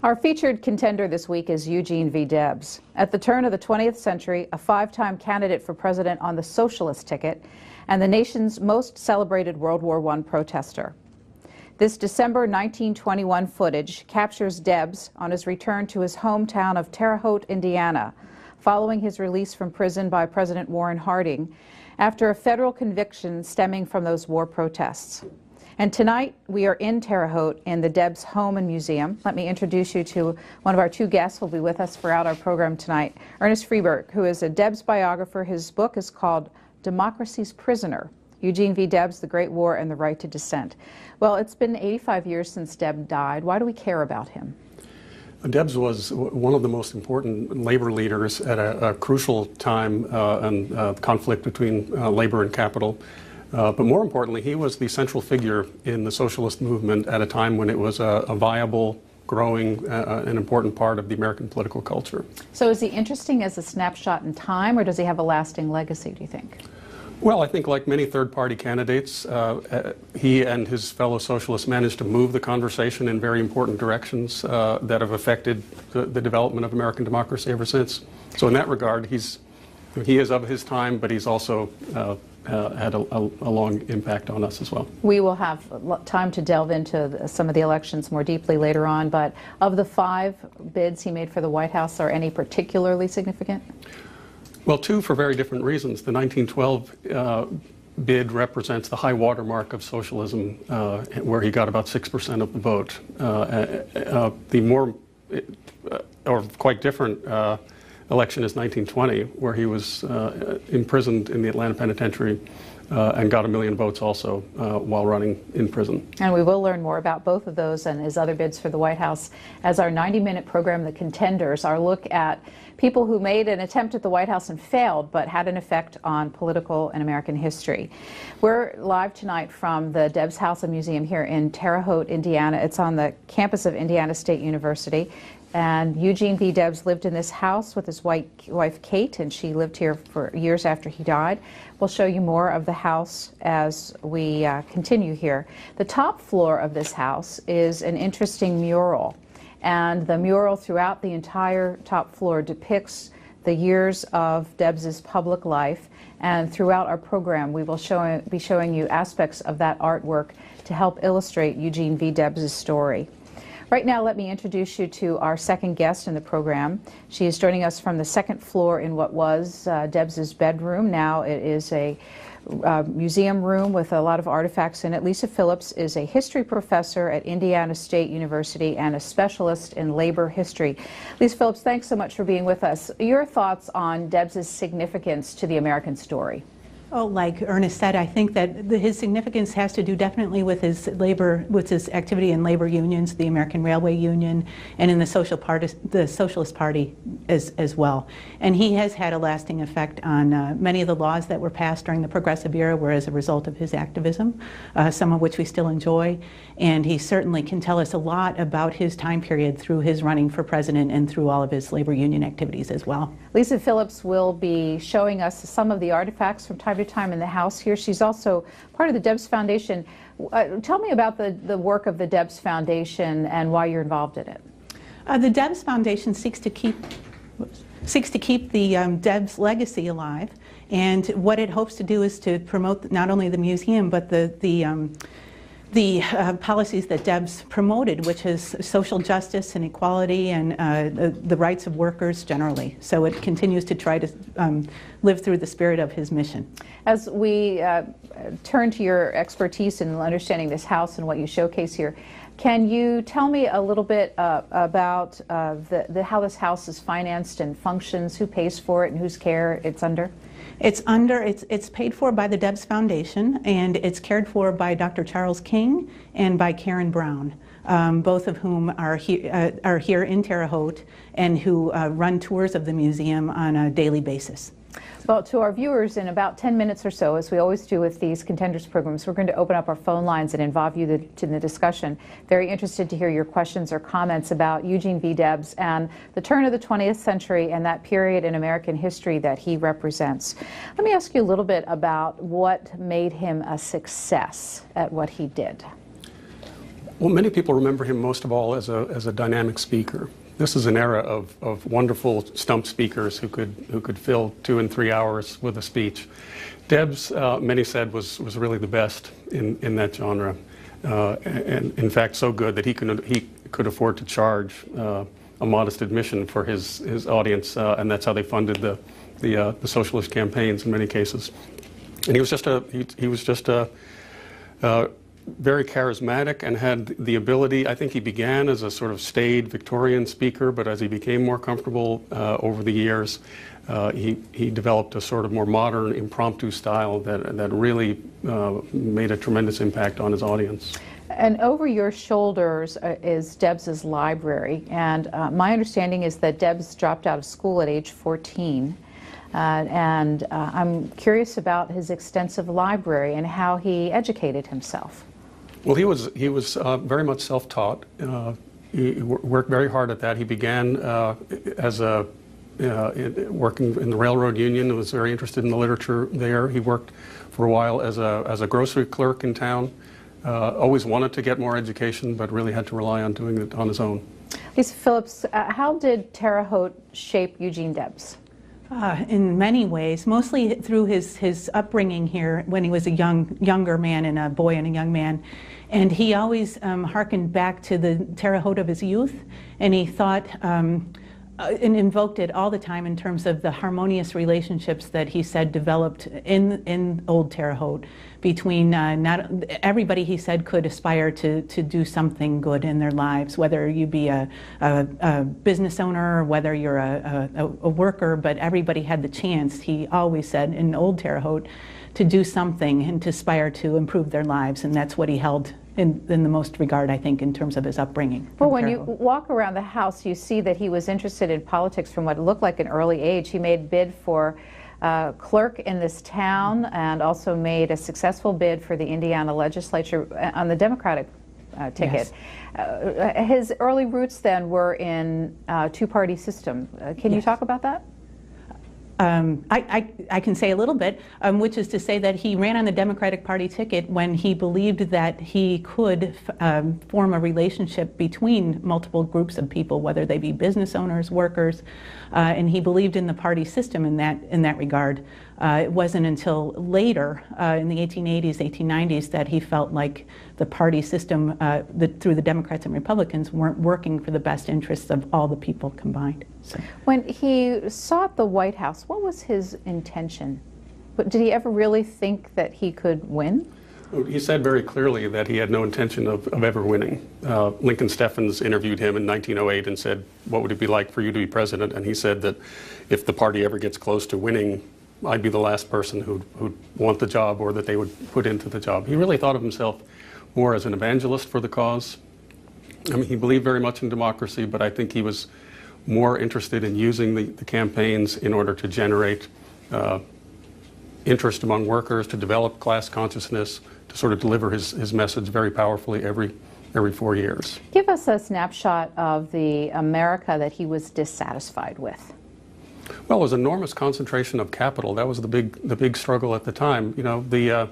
Our featured contender this week is Eugene V. Debs. At the turn of the 20th century, a five-time candidate for president on the Socialist ticket and the nation's most celebrated World War I protester. This December 1921 footage captures Debs on his return to his hometown of Terre Haute, Indiana, following his release from prison by President Warren Harding after a federal conviction stemming from those war protests. And tonight, we are in Terre Haute in the Debs Home and Museum. Let me introduce you to one of our two guests who will be with us throughout our program tonight. Ernest Freberg, who is a Debs biographer. His book is called Democracy's Prisoner, Eugene V. Debs, The Great War and the Right to Dissent. Well, it's been 85 years since Debs died. Why do we care about him? Debs was one of the most important labor leaders at a crucial time in conflict between labor and capital. But more importantly, he was the central figure in the socialist movement at a time when it was a viable, growing, an important part of the American political culture. So is he interesting as a snapshot in time, or does he have a lasting legacy, do you think? Well, I think like many third-party candidates, he and his fellow socialists managed to move the conversation in very important directions that have affected the development of American democracy ever since. So in that regard, he is of his time, but he's also had a long impact on us as well. We will have time to delve into some of the elections more deeply later on, but of the 5 bids he made for the White House, are any particularly significant? Well, 2 for very different reasons. The 1912 bid represents the high watermark of socialism, where he got about 6% of the vote. The more, or quite different election is 1920, where he was imprisoned in the Atlanta Penitentiary and got 1 million votes also while running in prison. And we will learn more about both of those and his other bids for the White House as our 90-minute program, The Contenders, our look at people who made an attempt at the White House and failed, but had an effect on political and American history. We're live tonight from the Debs House and Museum here in Terre Haute, Indiana. It's on the campus of Indiana State University. And Eugene V. Debs lived in this house with his wife, Kate, and she lived here for years after he died. We'll show you more of the house as we continue here. The top floor of this house is an interesting mural. And the mural throughout the entire top floor depicts the years of Debs's public life. And throughout our program, we will be showing you aspects of that artwork to help illustrate Eugene V. Debs's story. Right now, let me introduce you to our second guest in the program. She is joining us from the second floor in what was Debs's bedroom. Now it is a museum room with a lot of artifacts in it. Lisa Phillips is a history professor at Indiana State University and a specialist in labor history. Lisa Phillips, thanks so much for being with us. Your thoughts on Debs's significance to the American story? Oh, like Ernest said, I think that his significance has to do definitely with his activity in labor unions, the American Railway Union, and in the Socialist Party as well. And he has had a lasting effect on many of the laws that were passed during the Progressive era were as a result of his activism, some of which we still enjoy. And he certainly can tell us a lot about his time period through his running for president and through all of his labor union activities as well. Lisa Phillips will be showing us some of the artifacts from time to time in the house here. She's also part of the Debs Foundation. Tell me about the work of the Debs Foundation and why you're involved in it. The Debs Foundation seeks to keep the Debs legacy alive, and what it hopes to do is to promote not only the museum but the policies that Debs promoted, which is social justice and equality and the rights of workers generally. So it continues to try to live through the spirit of his mission. As we turn to your expertise in understanding this house and what you showcase here, can you tell me a little bit about how this house is financed and functions, who pays for it and whose care it's under? It's paid for by the Debs Foundation, and it's cared for by Dr. Charles King and by Karen Brown, both of whom are here in Terre Haute and who run tours of the museum on a daily basis. Well, to our viewers, in about 10 minutes or so, as we always do with these Contenders programs, we're going to open up our phone lines and involve you in the discussion. Very interested to hear your questions or comments about Eugene V. Debs and the turn of the 20th century and that period in American history that he represents. Let me ask you a little bit about what made him a success at what he did. Well, many people remember him most of all as a dynamic speaker. This is an era of wonderful stump speakers who could fill 2 and 3 hours with a speech. Debs, many said, was really the best in that genre, and in fact so good that he could afford to charge a modest admission for his audience, and that's how they funded the socialist campaigns in many cases. And he was just a very charismatic and had the ability. I think he began as a sort of staid Victorian speaker, but as he became more comfortable over the years, he developed a sort of more modern, impromptu style that really made a tremendous impact on his audience. And over your shoulders is Debs's library, and my understanding is that Debs dropped out of school at age 14. And I'm curious about his extensive library and how he educated himself. Well, he was very much self-taught. He worked very hard at that. He began as working in the railroad union and was very interested in the literature there. He worked for a while as a grocery clerk in town. Always wanted to get more education, but really had to rely on doing it on his own. Lisa Phillips, how did Terre Haute shape Eugene Debs? In many ways, mostly through his upbringing here when he was a younger man and a boy and a young man. And he always hearkened back to the Terre Haute of his youth, and he thought and invoked it all the time in terms of the harmonious relationships that he said developed in old Terre Haute between not everybody, he said, could aspire to do something good in their lives, whether you be a business owner or whether you're a worker, but everybody had the chance, he always said, in old Terre Haute, to do something and to aspire to improve their lives, and that's what he held in the most regard, I think, in terms of his upbringing. Well, when you walk around the house, you see that he was interested in politics from what looked like an early age. He made bid for clerk in this town and also made a successful bid for the Indiana legislature on the Democratic ticket. Yes. His early roots then were in two-party system. Can you talk about that? I can say a little bit, which is to say that he ran on the Democratic Party ticket when he believed that he could form a relationship between multiple groups of people, whether they be business owners, workers, and he believed in the party system in that regard. It wasn't until later, in the 1880s, 1890s, that he felt like the party system, through the Democrats and Republicans, weren't working for the best interests of all the people combined. So. When he sought the White House, what was his intention? But did he ever really think that he could win? He said very clearly that he had no intention of ever winning. Lincoln Steffens interviewed him in 1908 and said, "What would it be like for you to be president?" And he said that if the party ever gets close to winning, I'd be the last person who'd want the job or that they would put into the job. He really thought of himself more as an evangelist for the cause. I mean, he believed very much in democracy, but I think he was more interested in using the campaigns in order to generate interest among workers, to develop class consciousness, to sort of deliver his message very powerfully every 4 years. Give us a snapshot of the America that he was dissatisfied with. Well, it was an enormous concentration of capital. That was the big struggle at the time. You know,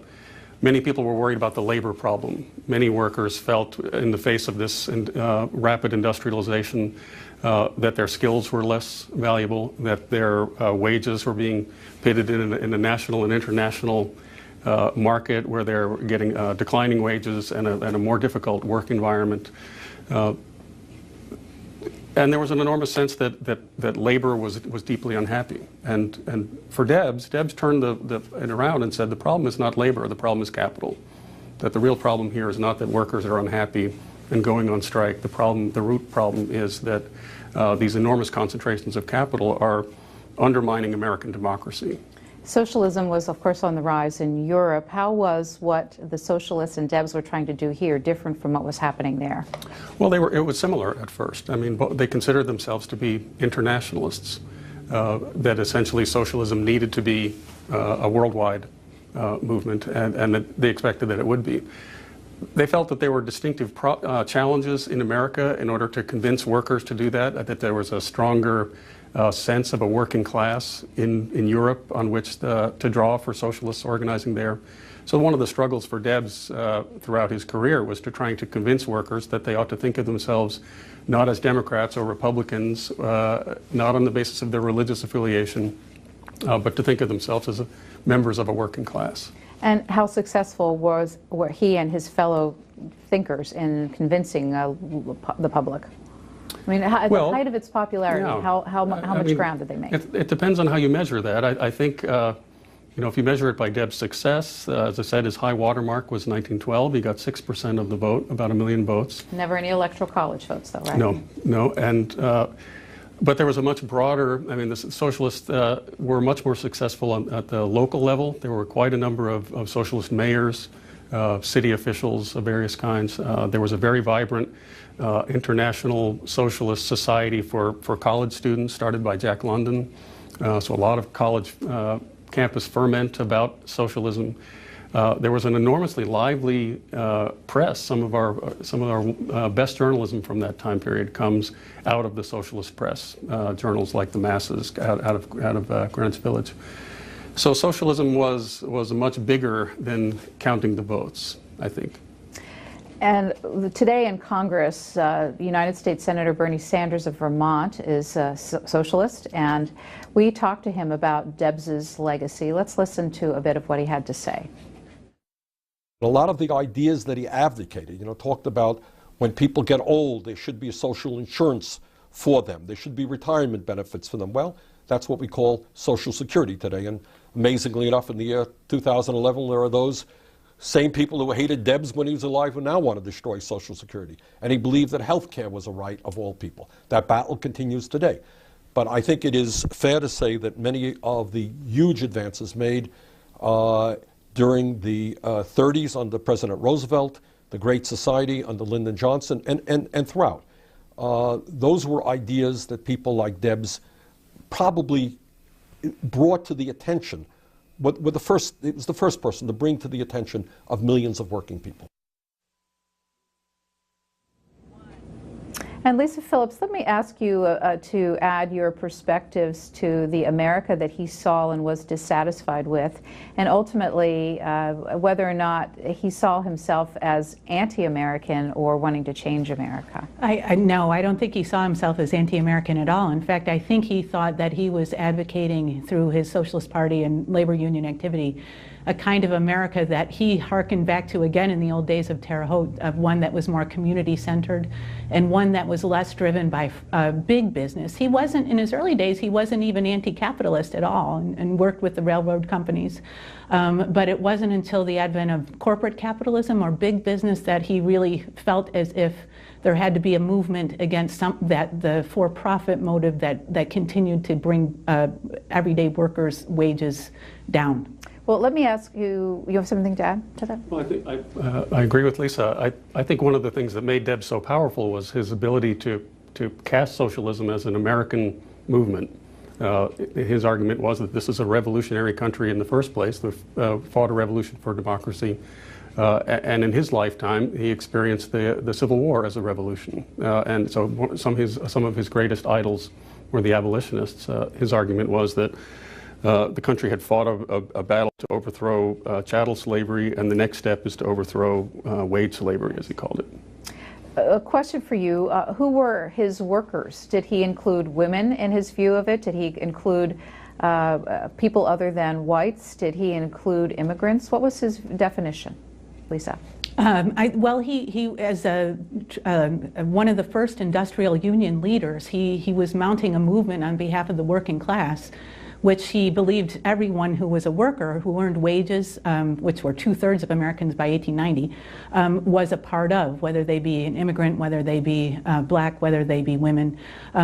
many people were worried about the labor problem. Many workers felt, in the face of this rapid industrialization, that their skills were less valuable, that their wages were being pitted in a national and international market where they're getting declining wages and a more difficult work environment. And there was an enormous sense that labor was deeply unhappy. And for Debs turned it around and said the problem is not labor, the problem is capital. That the real problem here is not that workers are unhappy and going on strike. The root problem is that these enormous concentrations of capital are undermining American democracy. Socialism was, of course, on the rise in Europe. How was what the socialists and Debs were trying to do here different from what was happening there? Well, it was similar at first. I mean, they considered themselves to be internationalists, that essentially socialism needed to be a worldwide movement, and that they expected that it would be. They felt that there were distinctive challenges in America in order to convince workers to do that there was a stronger sense of a working class in Europe on which to draw for socialists organizing there. So one of the struggles for Debs throughout his career was to trying to convince workers that they ought to think of themselves not as Democrats or Republicans, not on the basis of their religious affiliation, but to think of themselves as members of a working class. And how successful were he and his fellow thinkers in convincing the public? I mean, at the height of its popularity, Yeah. how much ground did they make? It depends on how you measure that. I think, if you measure it by Debs' success, as I said, his high water mark was 1912. He got 6% of the vote, about 1 million votes. Never any electoral college votes, though, right? No. And but there was a much broader, the socialists were much more successful at the local level. There were quite a number of socialist mayors, city officials of various kinds. There was a very vibrant international socialist society for college students started by Jack London. So a lot of college campus ferment about socialism. There was an enormously lively press. Some of our best journalism from that time period comes out of the socialist press, journals like The Masses out of Greenwich Village. So socialism was much bigger than counting the votes, I think. And today in Congress, United States Senator Bernie Sanders of Vermont is a socialist, and we talked to him about Debs's legacy. Let's listen to a bit of what he had to say. A lot of the ideas that he advocated, talked about when people get old, there should be a social insurance for them. There should be retirement benefits for them. Well, that's what we call Social Security today. And amazingly enough, in the year 2011, there are those same people who hated Debs when he was alive who now want to destroy Social Security. And he believed that health care was a right of all people. That battle continues today. But I think it is fair to say that many of the huge advances made during the 30s under President Roosevelt, the Great Society under Lyndon Johnson, and throughout. Those were ideas that people like Debs probably brought to the attention. It was the first person to bring to the attention of millions of working people. And Lisa Phillips, let me ask you to add your perspectives to the America that he saw and was dissatisfied with, and ultimately whether or not he saw himself as anti-American or wanting to change America. No, I don't think he saw himself as anti-American at all. In fact, I think he thought that he was advocating through his Socialist Party and labor union activity a kind of America that he hearkened back to again in the old days of Terre Haute, of one that was more community-centered and one that was less driven by big business. He wasn't, in his early days, he wasn't even anti-capitalist at all and worked with the railroad companies. But it wasn't until the advent of corporate capitalism or big business that he really felt as if there had to be a movement against the for-profit motive that continued to bring everyday workers' wages down. Well, let me ask you, you have something to add to that? Well, I think I agree with Lisa. I think one of the things that made Debs so powerful was his ability to cast socialism as an American movement. His argument was that this is a revolutionary country in the first place, that fought a revolution for democracy. And in his lifetime, he experienced the Civil War as a revolution. And so some of his greatest idols were the abolitionists. His argument was that the country had fought a battle to overthrow chattel slavery, and the next step is to overthrow wage slavery, as he called it. A question for you. Who were his workers? Did he include women in his view of it? Did he include people other than whites? Did he include immigrants? What was his definition, Lisa? Well, he as one of the first industrial union leaders, he was mounting a movement on behalf of the working class, which he believed everyone who was a worker, who earned wages, which were 2/3 of Americans by 1890, was a part of, whether they be an immigrant, whether they be black, whether they be women.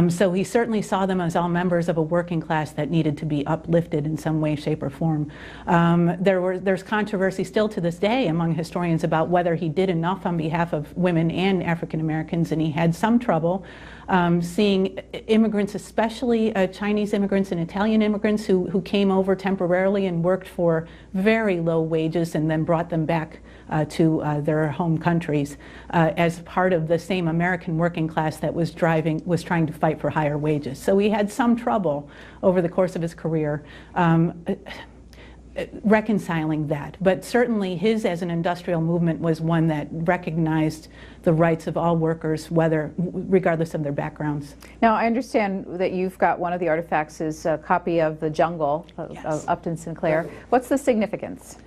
So he certainly saw them as all members of a working class that needed to be uplifted in some way, shape, or form. There's controversy still to this day among historians about whether he did enough on behalf of women and African Americans, and he had some trouble seeing immigrants, especially Chinese immigrants and Italian immigrants who came over temporarily and worked for very low wages and then brought them back to their home countries as part of the same American working class that was trying to fight for higher wages. So he had some trouble over the course of his career. reconciling that. But certainly his as an industrial movement was one that recognized the rights of all workers, regardless of their backgrounds. Now, I understand that you've got one of the artifacts is a copy of The Jungle of Upton Sinclair. What's the significance?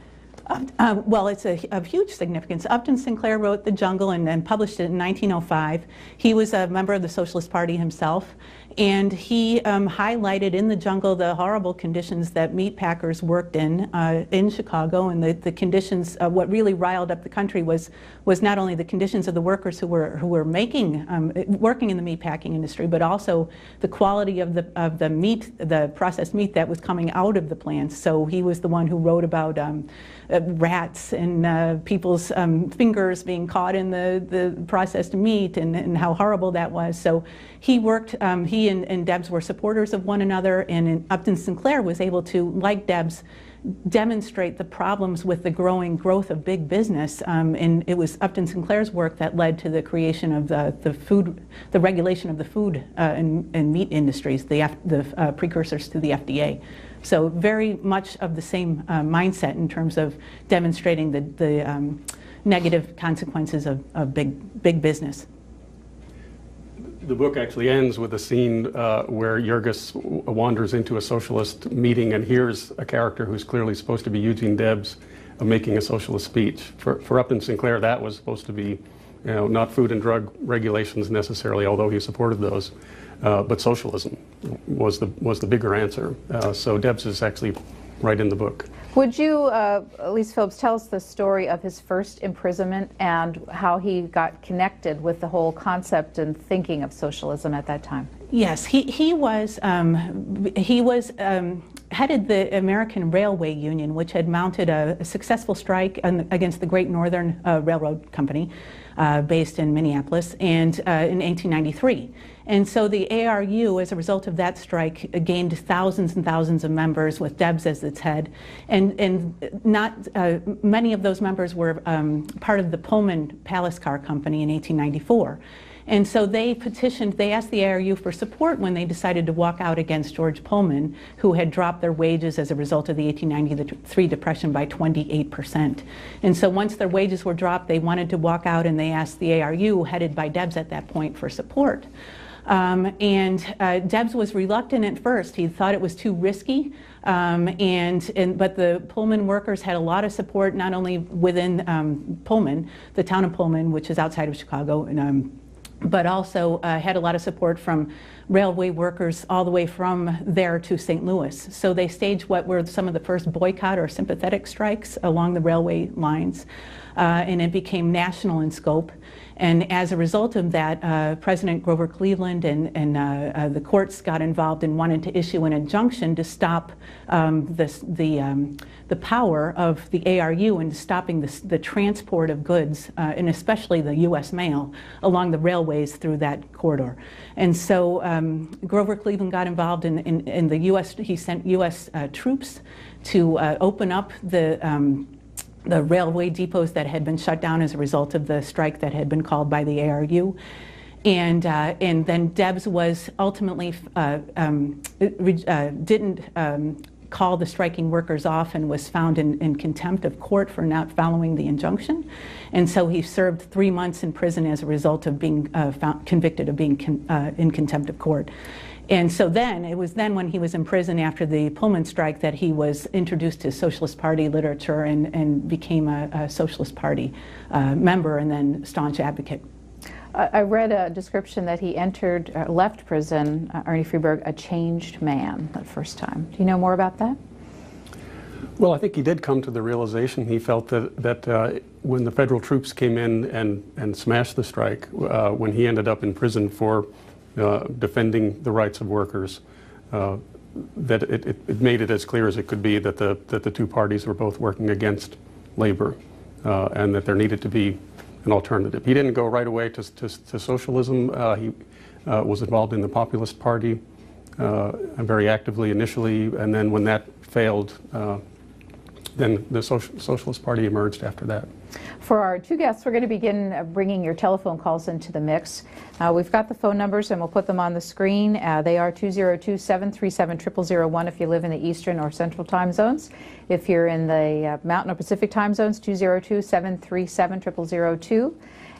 Well, it's of huge significance. Upton Sinclair wrote The Jungle and published it in 1905. He was a member of the Socialist Party himself, and he highlighted in The Jungle the horrible conditions that meat packers worked in Chicago, and the conditions. What really riled up the country was not only the conditions of the workers who were working in the meat packing industry, but also the quality of the meat, the processed meat that was coming out of the plants. So he was the one who wrote about rats and people's fingers being caught in the processed meat, and how horrible that was. So he worked, he and Debs were supporters of one another, and Upton Sinclair was able to, like Debs, demonstrate the problems with the growing growth of big business, and it was Upton Sinclair's work that led to the creation of the regulation of the food and meat industries, the precursors to the FDA. So very much of the same mindset in terms of demonstrating the negative consequences of big business. The book actually ends with a scene where Jurgis wanders into a socialist meeting and hears a character who's clearly supposed to be Eugene Debs making a socialist speech. For Upton Sinclair, that was supposed to be, not food and drug regulations necessarily, although he supported those, but socialism was the bigger answer. So Debs is actually right in the book. Would you, Elise Phillips, tell us the story of his first imprisonment and how he got connected with the whole concept and thinking of socialism at that time? Yes, he was headed the American Railway Union, which had mounted a successful strike against the Great Northern Railroad Company, based in Minneapolis, and in 1893. And so the ARU, as a result of that strike, gained thousands and thousands of members with Debs as its head. And not many of those members were part of the Pullman Palace Car Company in 1894. And so they asked the ARU for support when they decided to walk out against George Pullman, who had dropped their wages as a result of the 1893 depression by 28%. And so once their wages were dropped, they wanted to walk out, and they asked the ARU, headed by Debs at that point, for support. Debs was reluctant at first. He thought it was too risky, but the Pullman workers had a lot of support, not only within Pullman, the town of Pullman, which is outside of Chicago, but also had a lot of support from railway workers all the way from there to St. Louis. So they staged what were some of the first boycott or sympathetic strikes along the railway lines, and it became national in scope. And as a result of that, President Grover Cleveland and the courts got involved and wanted to issue an injunction to stop the power of the ARU in stopping the transport of goods, and especially the U.S. mail, along the railways through that corridor. And so Grover Cleveland got involved in the U.S. He sent U.S. troops to open up the railway depots that had been shut down as a result of the strike that had been called by the ARU. And then Debs was ultimately didn't call the striking workers off and was found in contempt of court for not following the injunction. And so he served 3 months in prison as a result of being convicted of being in contempt of court. And so then, it was then when he was in prison after the Pullman strike that he was introduced to Socialist Party literature and became a Socialist Party member and then staunch advocate. I read a description that he left prison, Ernie Freeberg, a changed man that first time. Do you know more about that? Well, I think he did come to the realization. He felt that when the federal troops came in and smashed the strike, when he ended up in prison for defending the rights of workers, that it made it as clear as it could be that the two parties were both working against labor, and that there needed to be an alternative. He didn't go right away to socialism. He was involved in the Populist Party very actively initially, and then when that failed, then the Socialist Party emerged after that. For our two guests, we're going to begin bringing your telephone calls into the mix. We've got the phone numbers, and we'll put them on the screen. They are 202-737-0001 if you live in the Eastern or Central time zones. If you're in the Mountain or Pacific time zones, 202-737-0002.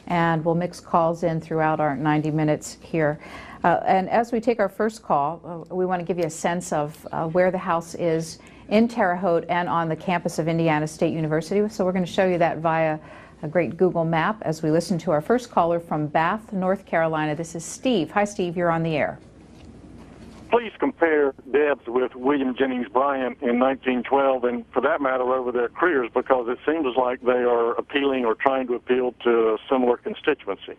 And we'll mix calls in throughout our 90 minutes here. And as we take our first call, we want to give you a sense of where the House is in Terre Haute and on the campus of Indiana State University. So we're going to show you that via a great Google map as we listen to our first caller from Bath, North Carolina. This is Steve. Hi, Steve. You're on the air. Please compare Debs with William Jennings Bryan in 1912, and for that matter over their careers, because it seems like they are appealing or trying to appeal to a similar constituency.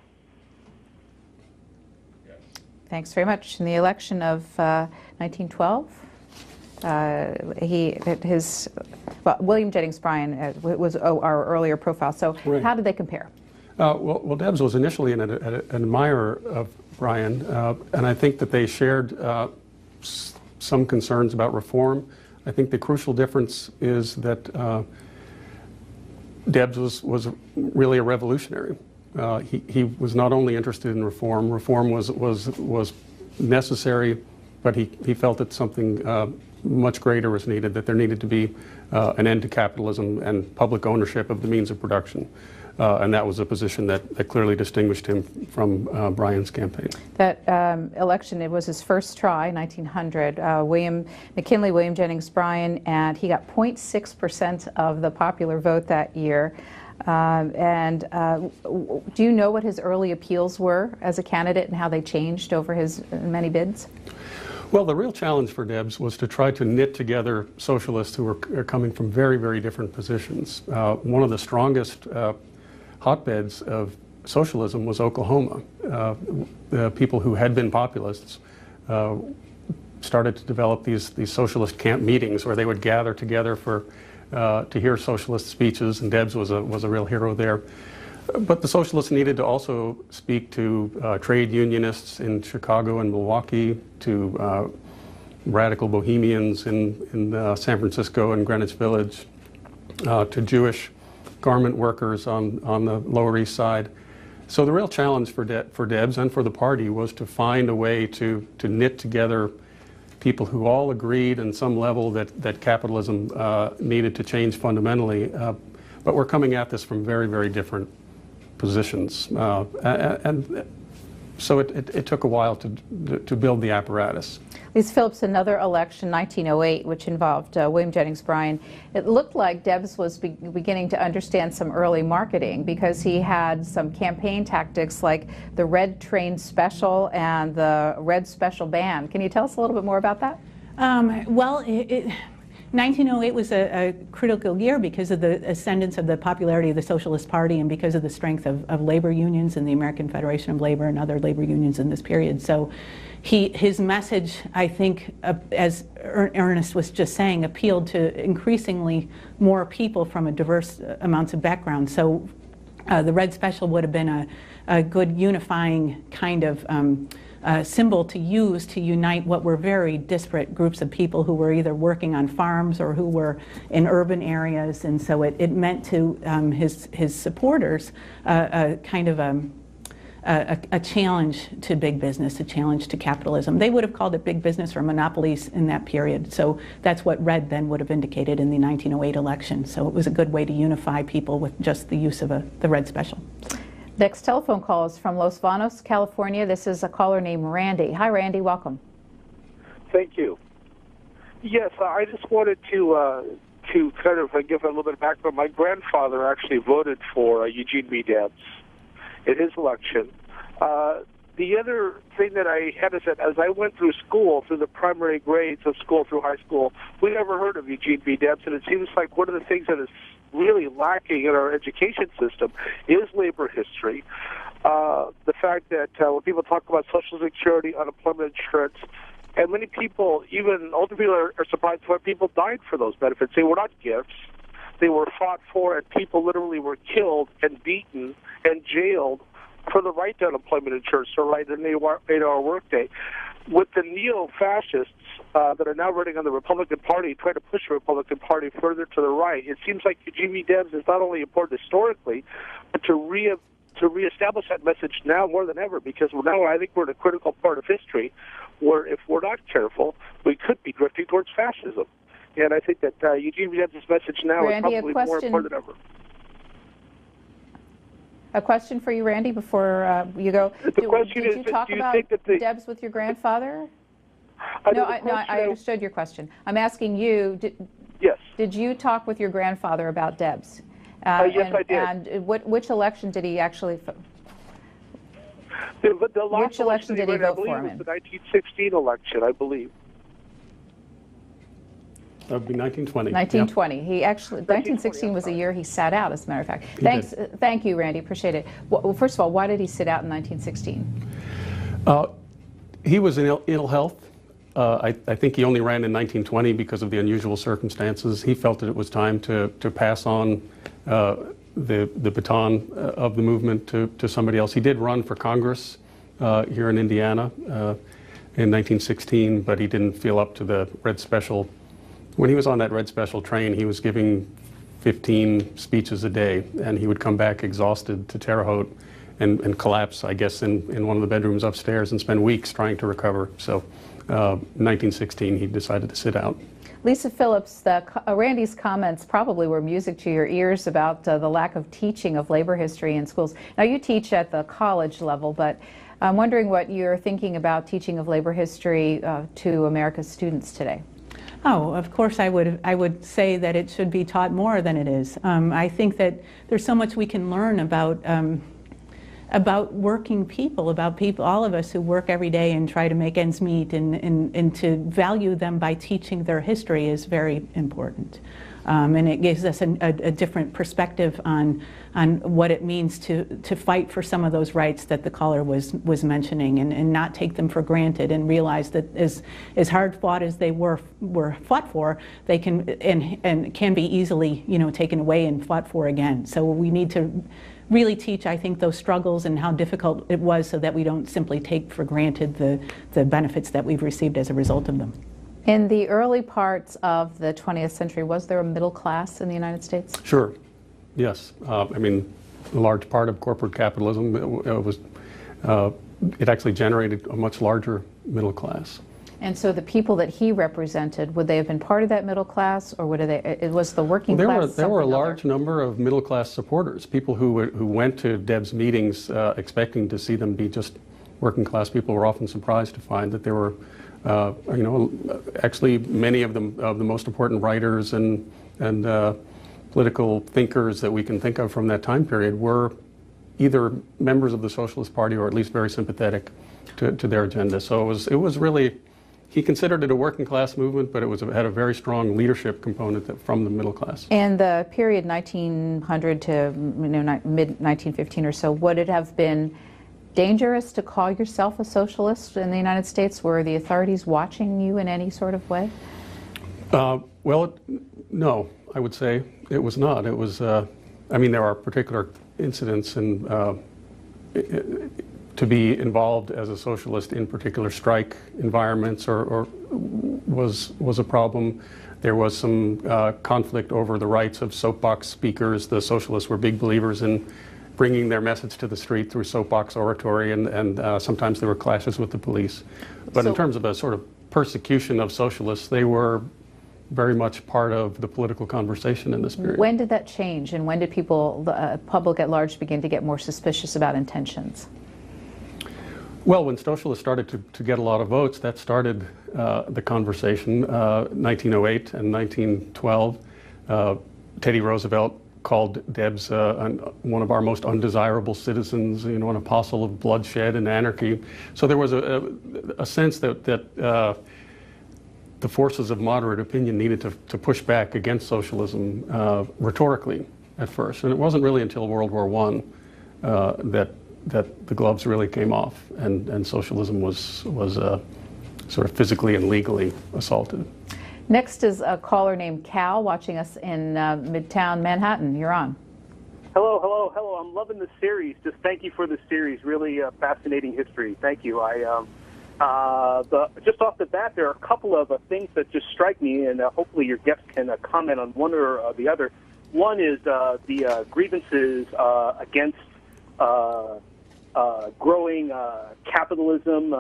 Thanks very much. In the election of 1912, William Jennings Bryan was our earlier profile. So right. How did they compare? Well, Debs was initially an admirer of Bryan, and I think that they shared some concerns about reform. I think the crucial difference is that Debs was really a revolutionary. He was not only interested in reform. Reform was necessary, but he felt that something much greater was needed, that there needed to be an end to capitalism and public ownership of the means of production. And that was a position that clearly distinguished him from Bryan's campaign. That election, it was his first try, 1900. William Jennings Bryan, and he got 0.6% of the popular vote that year. Do you know what his early appeals were as a candidate and how they changed over his many bids? Well, the real challenge for Debs was to try to knit together socialists who were coming from very, very different positions. One of the strongest hotbeds of socialism was Oklahoma. The people who had been populists started to develop these socialist camp meetings where they would gather together to hear socialist speeches, and Debs was a real hero there. But the socialists needed to also speak to trade unionists in Chicago and Milwaukee, to radical bohemians in San Francisco and Greenwich Village, to Jewish garment workers on the Lower East Side. So the real challenge for Debs and for the party was to find a way to knit together people who all agreed on some level that capitalism needed to change fundamentally, but were coming at this from very, very different positions. And so it took a while to build the apparatus. Lisa Phillips, another election, 1908, which involved William Jennings Bryan. It looked like Debs was beginning to understand some early marketing because he had some campaign tactics like the Red Train Special and the Red Special Band. Can you tell us a little bit more about that? 1908 was a critical year because of the ascendance of the popularity of the Socialist Party and because of the strength of labor unions and the American Federation of Labor and other labor unions in this period. So his message, I think, as Ernest was just saying, appealed to increasingly more people from a diverse amounts of background. So the Red Special would have been a good unifying kind of symbol to use to unite what were very disparate groups of people who were either working on farms or who were in urban areas, and so it meant to his supporters kind of a challenge to big business, a challenge to capitalism. They would have called it big business or monopolies in that period, so that's what red then would have indicated in the 1908 election. So it was a good way to unify people with just the use of the Red Special. Next telephone call is from Los Banos, California. This is a caller named Randy. Hi, Randy. Welcome. Thank you. Yes, I just wanted to kind of give a little bit of background. My grandfather actually voted for Eugene Debs in his election. The other thing that I had is that as I went through school, through the primary grades of school through high school, we never heard of Eugene Debs, and it seems like one of the things that is really lacking in our education system is labor history. The fact that when people talk about Social Security, unemployment insurance, and many people, even older people, are surprised when people died for those benefits. They were not gifts. They were fought for, and people literally were killed and beaten and jailed for the right to unemployment insurance or right to an 8-hour workday. with the neo-fascists that are now running on the Republican Party, trying to push the Republican Party further to the right, it seems like Eugene Debs is not only important historically, but to reestablish that message now more than ever, because now I think we're in a critical part of history where if we're not careful, we could be drifting towards fascism. And I think that Eugene Debs' message now is probably more important than ever. A question for you, Randy, before you go. The question did is, you talk do you about think that Debs with your grandfather? No, I understood your question. I'm asking you, yes. Did you talk with your grandfather about Debs? Yes, I did. And which election did he actually... The last which election did he vote for him in? The 1916 election, I believe. That would be 1920. 1920. Yep. He actually, 1916 was a year he sat out, as a matter of fact. Thank you, Randy. Appreciate it. Well, first of all, why did he sit out in 1916? He was in ill health. I think he only ran in 1920 because of the unusual circumstances. He felt that it was time to pass on the baton of the movement to somebody else. He did run for Congress here in Indiana in 1916, but he didn't feel up to the Red Special. When he was on that Red Special train, he was giving 15 speeches a day, and he would come back exhausted to Terre Haute and collapse, I guess, in one of the bedrooms upstairs and spend weeks trying to recover. So 1916, he decided to sit out. Lisa Phillips, Randy's comments probably were music to your ears about the lack of teaching of labor history in schools. Now, you teach at the college level, but I'm wondering what you're thinking about teaching of labor history to America's students today. Oh, of course I would say that it should be taught more than it is. I think that there's so much we can learn about working people, all of us who work every day and try to make ends meet, and to value them by teaching their history is very important. And it gives us a different perspective on what it means to fight for some of those rights that the caller was mentioning, and not take them for granted, and realize that as hard fought as they were fought for, they can and can be easily taken away and fought for again. So we need to really teach, I think, those struggles and how difficult it was, so that we don't simply take for granted the benefits that we've received as a result of them. In the early parts of the 20th century, was there a middle class in the United States? Sure. Yes. I mean, a large part of corporate capitalism, it actually generated a much larger middle class. And so the people that he represented, would they have been part of that middle class, or was the working class? There were a large number of middle class supporters, people who went to Debs meetings expecting to see them be just working class people. Were often surprised to find that there were actually many of the most important writers and political thinkers that we can think of from that time period were either members of the Socialist Party or at least very sympathetic to their agenda. So it was really, he considered it a working class movement, but it had a very strong leadership component from the middle class. And the period 1900 to mid-1915 or so, would it have been dangerous to call yourself a socialist in the United States? Were the authorities watching you in any sort of way? Well, no, I would say it was not. It was, I mean, there are particular incidents and to be involved as a socialist in particular strike environments or was a problem. There was some conflict over the rights of soapbox speakers. The socialists were big believers in bringing their message to the street through soapbox oratory, and sometimes there were clashes with the police. But in terms of a sort of persecution of socialists, they were very much part of the political conversation in this period. When did that change, and when did people, the public at large, begin to get more suspicious about intentions? Well, when socialists started to get a lot of votes, that started the conversation. 1908 and 1912, Teddy Roosevelt called Debs one of our most undesirable citizens, an apostle of bloodshed and anarchy. So there was a sense that the forces of moderate opinion needed to push back against socialism rhetorically at first. And it wasn't really until World War I that the gloves really came off and socialism was sort of physically and legally assaulted. Next is a caller named Cal watching us in Midtown Manhattan. You're on. Hello. I'm loving the series. Just thank you for the series. Really fascinating history. Thank you. Just off the bat, there are a couple of things that just strike me, and hopefully your guests can comment on one or the other. One is the grievances against growing capitalism,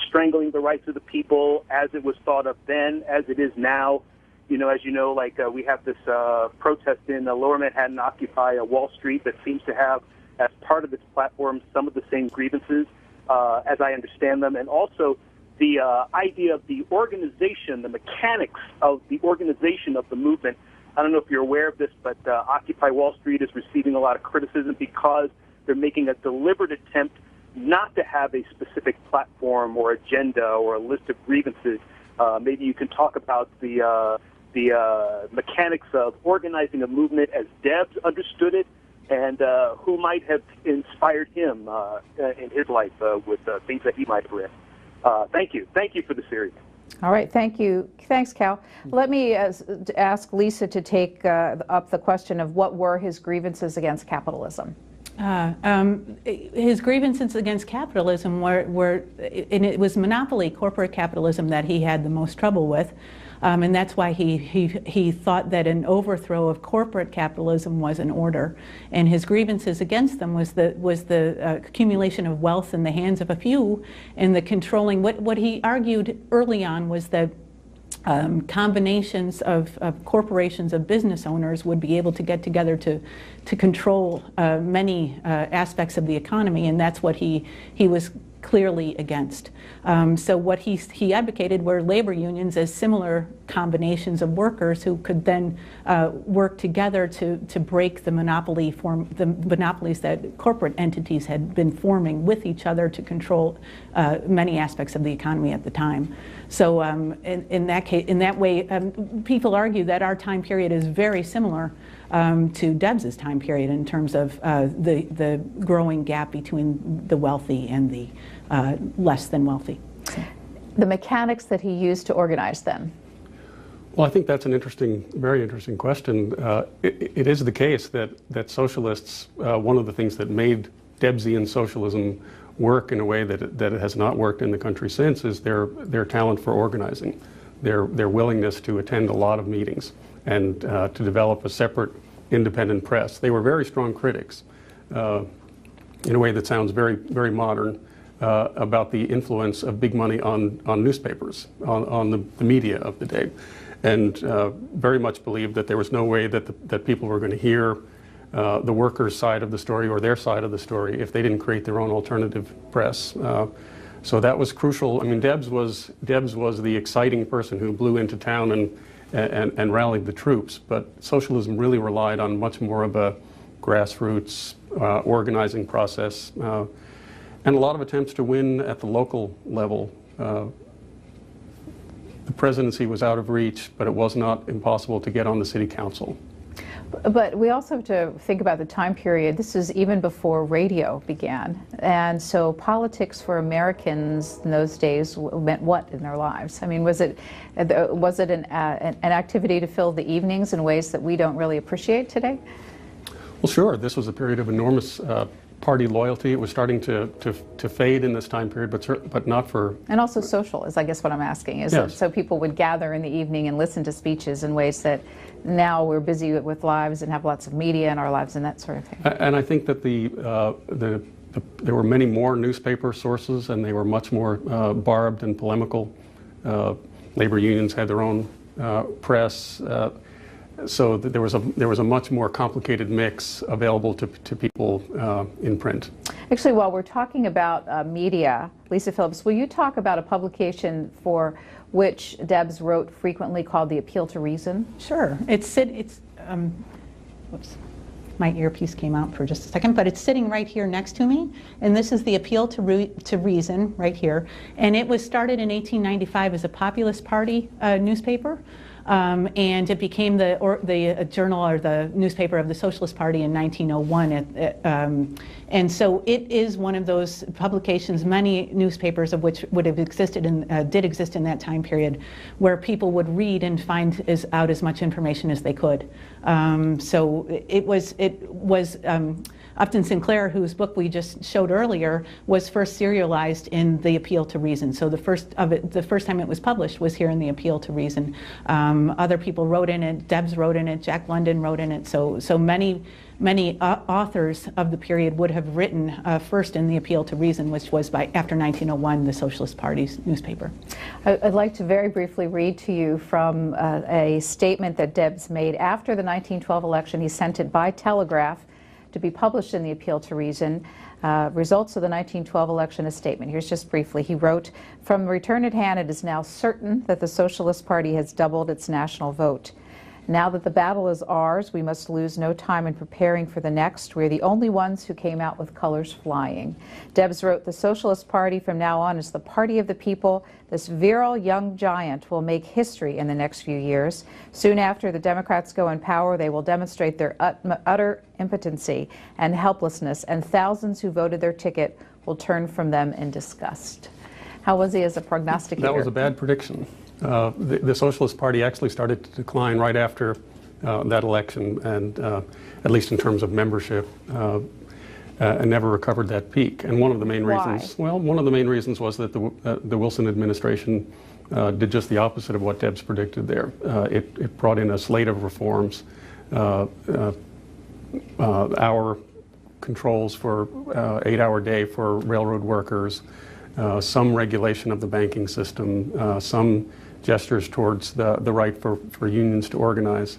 strangling the rights of the people as it was thought of then, as it is now. You know, as you know, like we have this protest in Lower Manhattan, Occupy Wall Street, that seems to have, as part of its platform, some of the same grievances, as I understand them, and also the idea of the organization, the mechanics of the organization of the movement. I don't know if you're aware of this, but Occupy Wall Street is receiving a lot of criticism because they're making a deliberate attempt not to have a specific platform or agenda or a list of grievances. Maybe you can talk about the mechanics of organizing a movement as Debs understood it, and who might have inspired him in his life with things that he might have read. Thank you. Thank you for the series. All right, thank you. Thanks, Cal. Let me ask Lisa to take up the question of what were his grievances against capitalism. His grievances against capitalism were, and it was monopoly, corporate capitalism, that he had the most trouble with. And that's why he thought that an overthrow of corporate capitalism was in order. And his grievances against them was the accumulation of wealth in the hands of a few, and the controlling. What he argued early on was that combinations of corporations, of business owners, would be able to get together to control many aspects of the economy, and that's what he was clearly against. So what he advocated were labor unions as similar combinations of workers who could then work together to break the monopolies that corporate entities had been forming with each other to control many aspects of the economy at the time. So in that way, people argue that our time period is very similar to Debs's time period in terms of the growing gap between the wealthy and the less than wealthy. The mechanics that he used to organize them. Well, I think that's an very interesting question. It is the case that socialists, one of the things that made Debsian socialism work in a way that it has not worked in the country since is their talent for organizing, their willingness to attend a lot of meetings and to develop a separate independent press. They were very strong critics in a way that sounds very, very modern about the influence of big money on newspapers, on the media of the day, and very much believed that there was no way that people were going to hear the workers' side of the story or their side of the story if they didn't create their own alternative press. So that was crucial. I mean, Debs was the exciting person who blew into town and rallied the troops, but socialism really relied on much more of a grassroots organizing process and a lot of attempts to win at the local level. The presidency was out of reach, but it was not impossible to get on the city council. But we also have to think about the time period. This is even before radio began. And so politics for Americans in those days meant what in their lives? I mean, was it an activity to fill the evenings in ways that we don't really appreciate today? Well, sure. This was a period of enormous party loyalty. It was starting to fade in this time period, but not for... And also social is, I guess, what I'm asking. Is yes. So people would gather in the evening and listen to speeches in ways that now we're busy with lives and have lots of media in our lives and that sort of thing. And I think that there were many more newspaper sources, and they were much more barbed and polemical. Labor unions had their own press. So there was a much more complicated mix available to people in print. Actually, while we're talking about media, Lisa Phillips, will you talk about a publication for which Debs wrote frequently called The Appeal to Reason? Sure. Whoops. My earpiece came out for just a second, but it's sitting right here next to me. And this is The Appeal to Reason right here. And it was started in 1895 as a Populist Party newspaper. And it became the journal or the newspaper of the Socialist Party in 1901. And so it is one of those publications, many newspapers of which would have existed and did exist in that time period, where people would read and find out as much information as they could. So it was Upton Sinclair, whose book we just showed earlier, was first serialized in The Appeal to Reason. So the first time it was published was here in The Appeal to Reason. Other people wrote in it. Debs wrote in it. Jack London wrote in it. So many authors of the period would have written first in The Appeal to Reason, which was after 1901, the Socialist Party's newspaper. I'd like to very briefly read to you from a statement that Debs made after the 1912 election. He sent it by telegraph to be published in The Appeal to Reason. Results of the 1912 election, a statement. Here's just briefly. He wrote, "From return at hand, it is now certain that the Socialist Party has doubled its national vote. Now that the battle is ours, we must lose no time in preparing for the next. We're the only ones who came out with colors flying." Debs wrote, "The Socialist Party from now on is the party of the people. This virile young giant will make history in the next few years. Soon after the Democrats go in power, they will demonstrate their utter impotency and helplessness, and thousands who voted their ticket will turn from them in disgust." How was he as a prognosticator? That was a bad prediction. The Socialist Party actually started to decline right after that election, and at least in terms of membership, and never recovered that peak. And one of the main reasons, well, one of the main reasons was that the Wilson administration did just the opposite of what Debs predicted there. It brought in a slate of reforms, hour controls for 8-hour day for railroad workers, some regulation of the banking system, some gestures towards the right for unions to organize.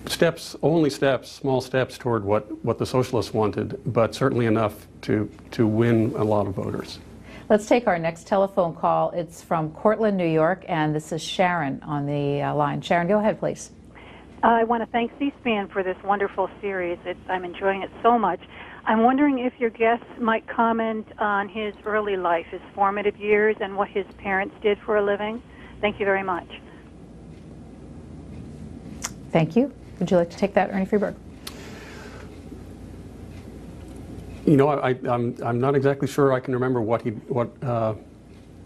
Small steps toward what the socialists wanted, but certainly enough to win a lot of voters. Let's take our next telephone call. It's from Cortland, New York, and this is Sharon on the line. Sharon, go ahead, please. I want to thank C-SPAN for this wonderful series. I'm enjoying it so much. I'm wondering if your guests might comment on his early life, his formative years, and what his parents did for a living. Thank you very much. Thank you. Would you like to take that, Ernie Freeberg? You know, I'm not exactly sure I can remember what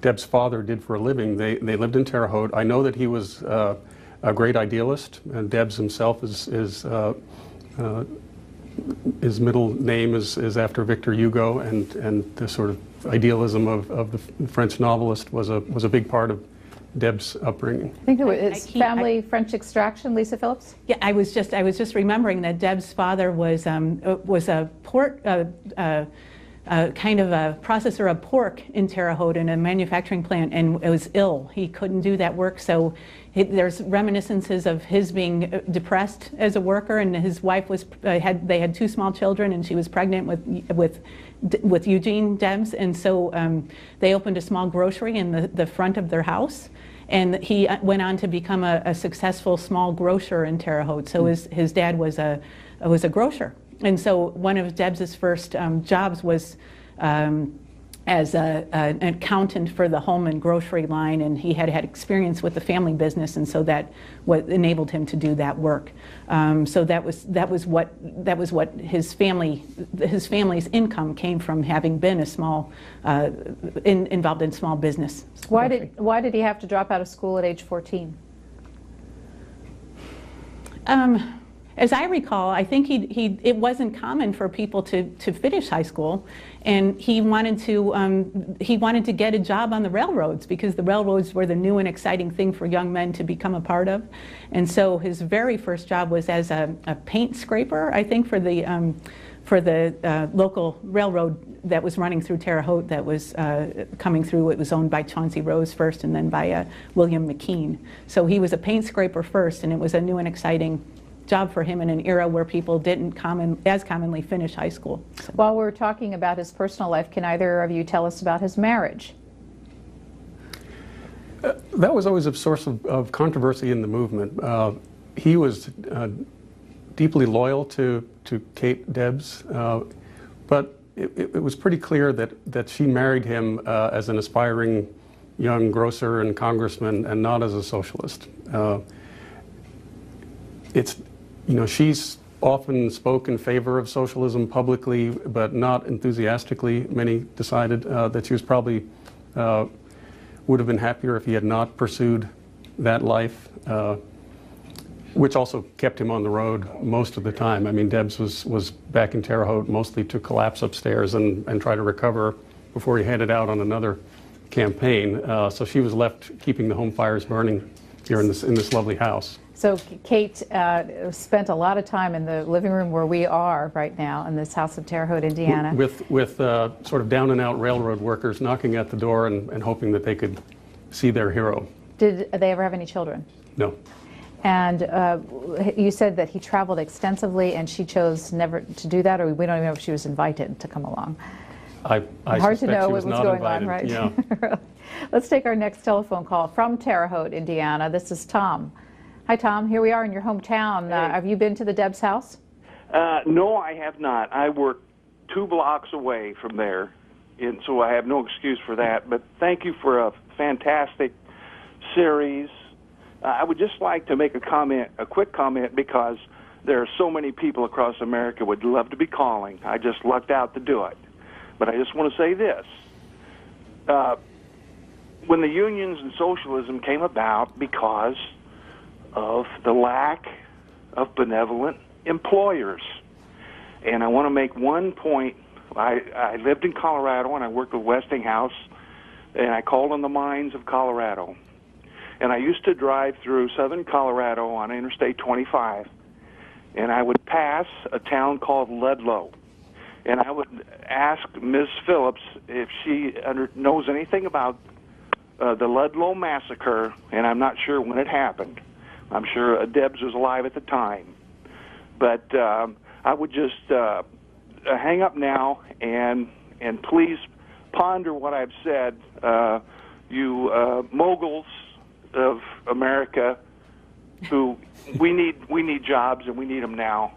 Deb's father did for a living. They lived in Terre Haute. I know that he was a great idealist, and Debs himself his middle name is after Victor Hugo, and the sort of idealism of the French novelist was a big part of Debs' upbringing. I think it was family French extraction. Lisa Phillips. Yeah, I was just remembering that Debs' father was a port kind of a processor of pork in Terre Haute in a manufacturing plant, and was ill. He couldn't do that work, so there's reminiscences of his being depressed as a worker, and his wife was they had 2 small children, and she was pregnant with Eugene Debs, and so they opened a small grocery in the front of their house, and he went on to become a successful small grocer in Terre Haute. So his dad was a grocer. And so one of Debs's first jobs was as an accountant for the home and grocery line, and he had experience with the family business, and so that what enabled him to do that work. So that was what his family's income came from, having been a small involved in small business. Why did he have to drop out of school at age 14? As I recall, I think it wasn't common for people to finish high school, and he wanted to get a job on the railroads, because the railroads were the new and exciting thing for young men to become a part of. And so his very first job was as a paint scraper, I think, for the local railroad that was running through Terre Haute, that was coming through. It was owned by Chauncey Rose first, and then by William McKean. So he was a paint scraper first, and it was a new and exciting job for him in an era where people didn't as commonly finish high school. So. While we're talking about his personal life, can either of you tell us about his marriage? That was always a source of controversy in the movement. He was deeply loyal to Kate Debs, but it was pretty clear that she married him as an aspiring young grocer and congressman, and not as a socialist. She's often spoke in favor of socialism publicly, but not enthusiastically. Many decided that she was probably would have been happier if he had not pursued that life. which also kept him on the road most of the time. I mean, Debs was back in Terre Haute mostly to collapse upstairs and try to recover before he headed out on another campaign. So she was left keeping the home fires burning here in this lovely house. So Kate spent a lot of time in the living room where we are right now in this house in Terre Haute, Indiana. With sort of down and out railroad workers knocking at the door and hoping that they could see their hero. Did they ever have any children? No. And you said that he traveled extensively and she chose never to do that, or we don't even know if she was invited to come along. Hard to know what was going on, right? Yeah. Let's take our next telephone call from Terre Haute, Indiana. This is Tom. Hi, Tom. Here we are in your hometown. Hey. Have you been to the Debs house? No, I have not. I work 2 blocks away from there, and so I have no excuse for that. But thank you for a fantastic series. I would just like to make a quick comment, because there are so many people across America would love to be calling. I just lucked out to do it. But I just want to say this. When the unions and socialism came about because of the lack of benevolent employers. And I want to make one point. I lived in Colorado, and I worked with Westinghouse, and I called on the mines of Colorado. And I used to drive through southern Colorado on Interstate 25, and I would pass a town called Ludlow. And I would ask Ms. Phillips if she knows anything about the Ludlow massacre, and I'm not sure when it happened. I'm sure Debs was alive at the time. But I would just hang up now and please ponder what I've said. You moguls of America, who we need jobs, and we need them now.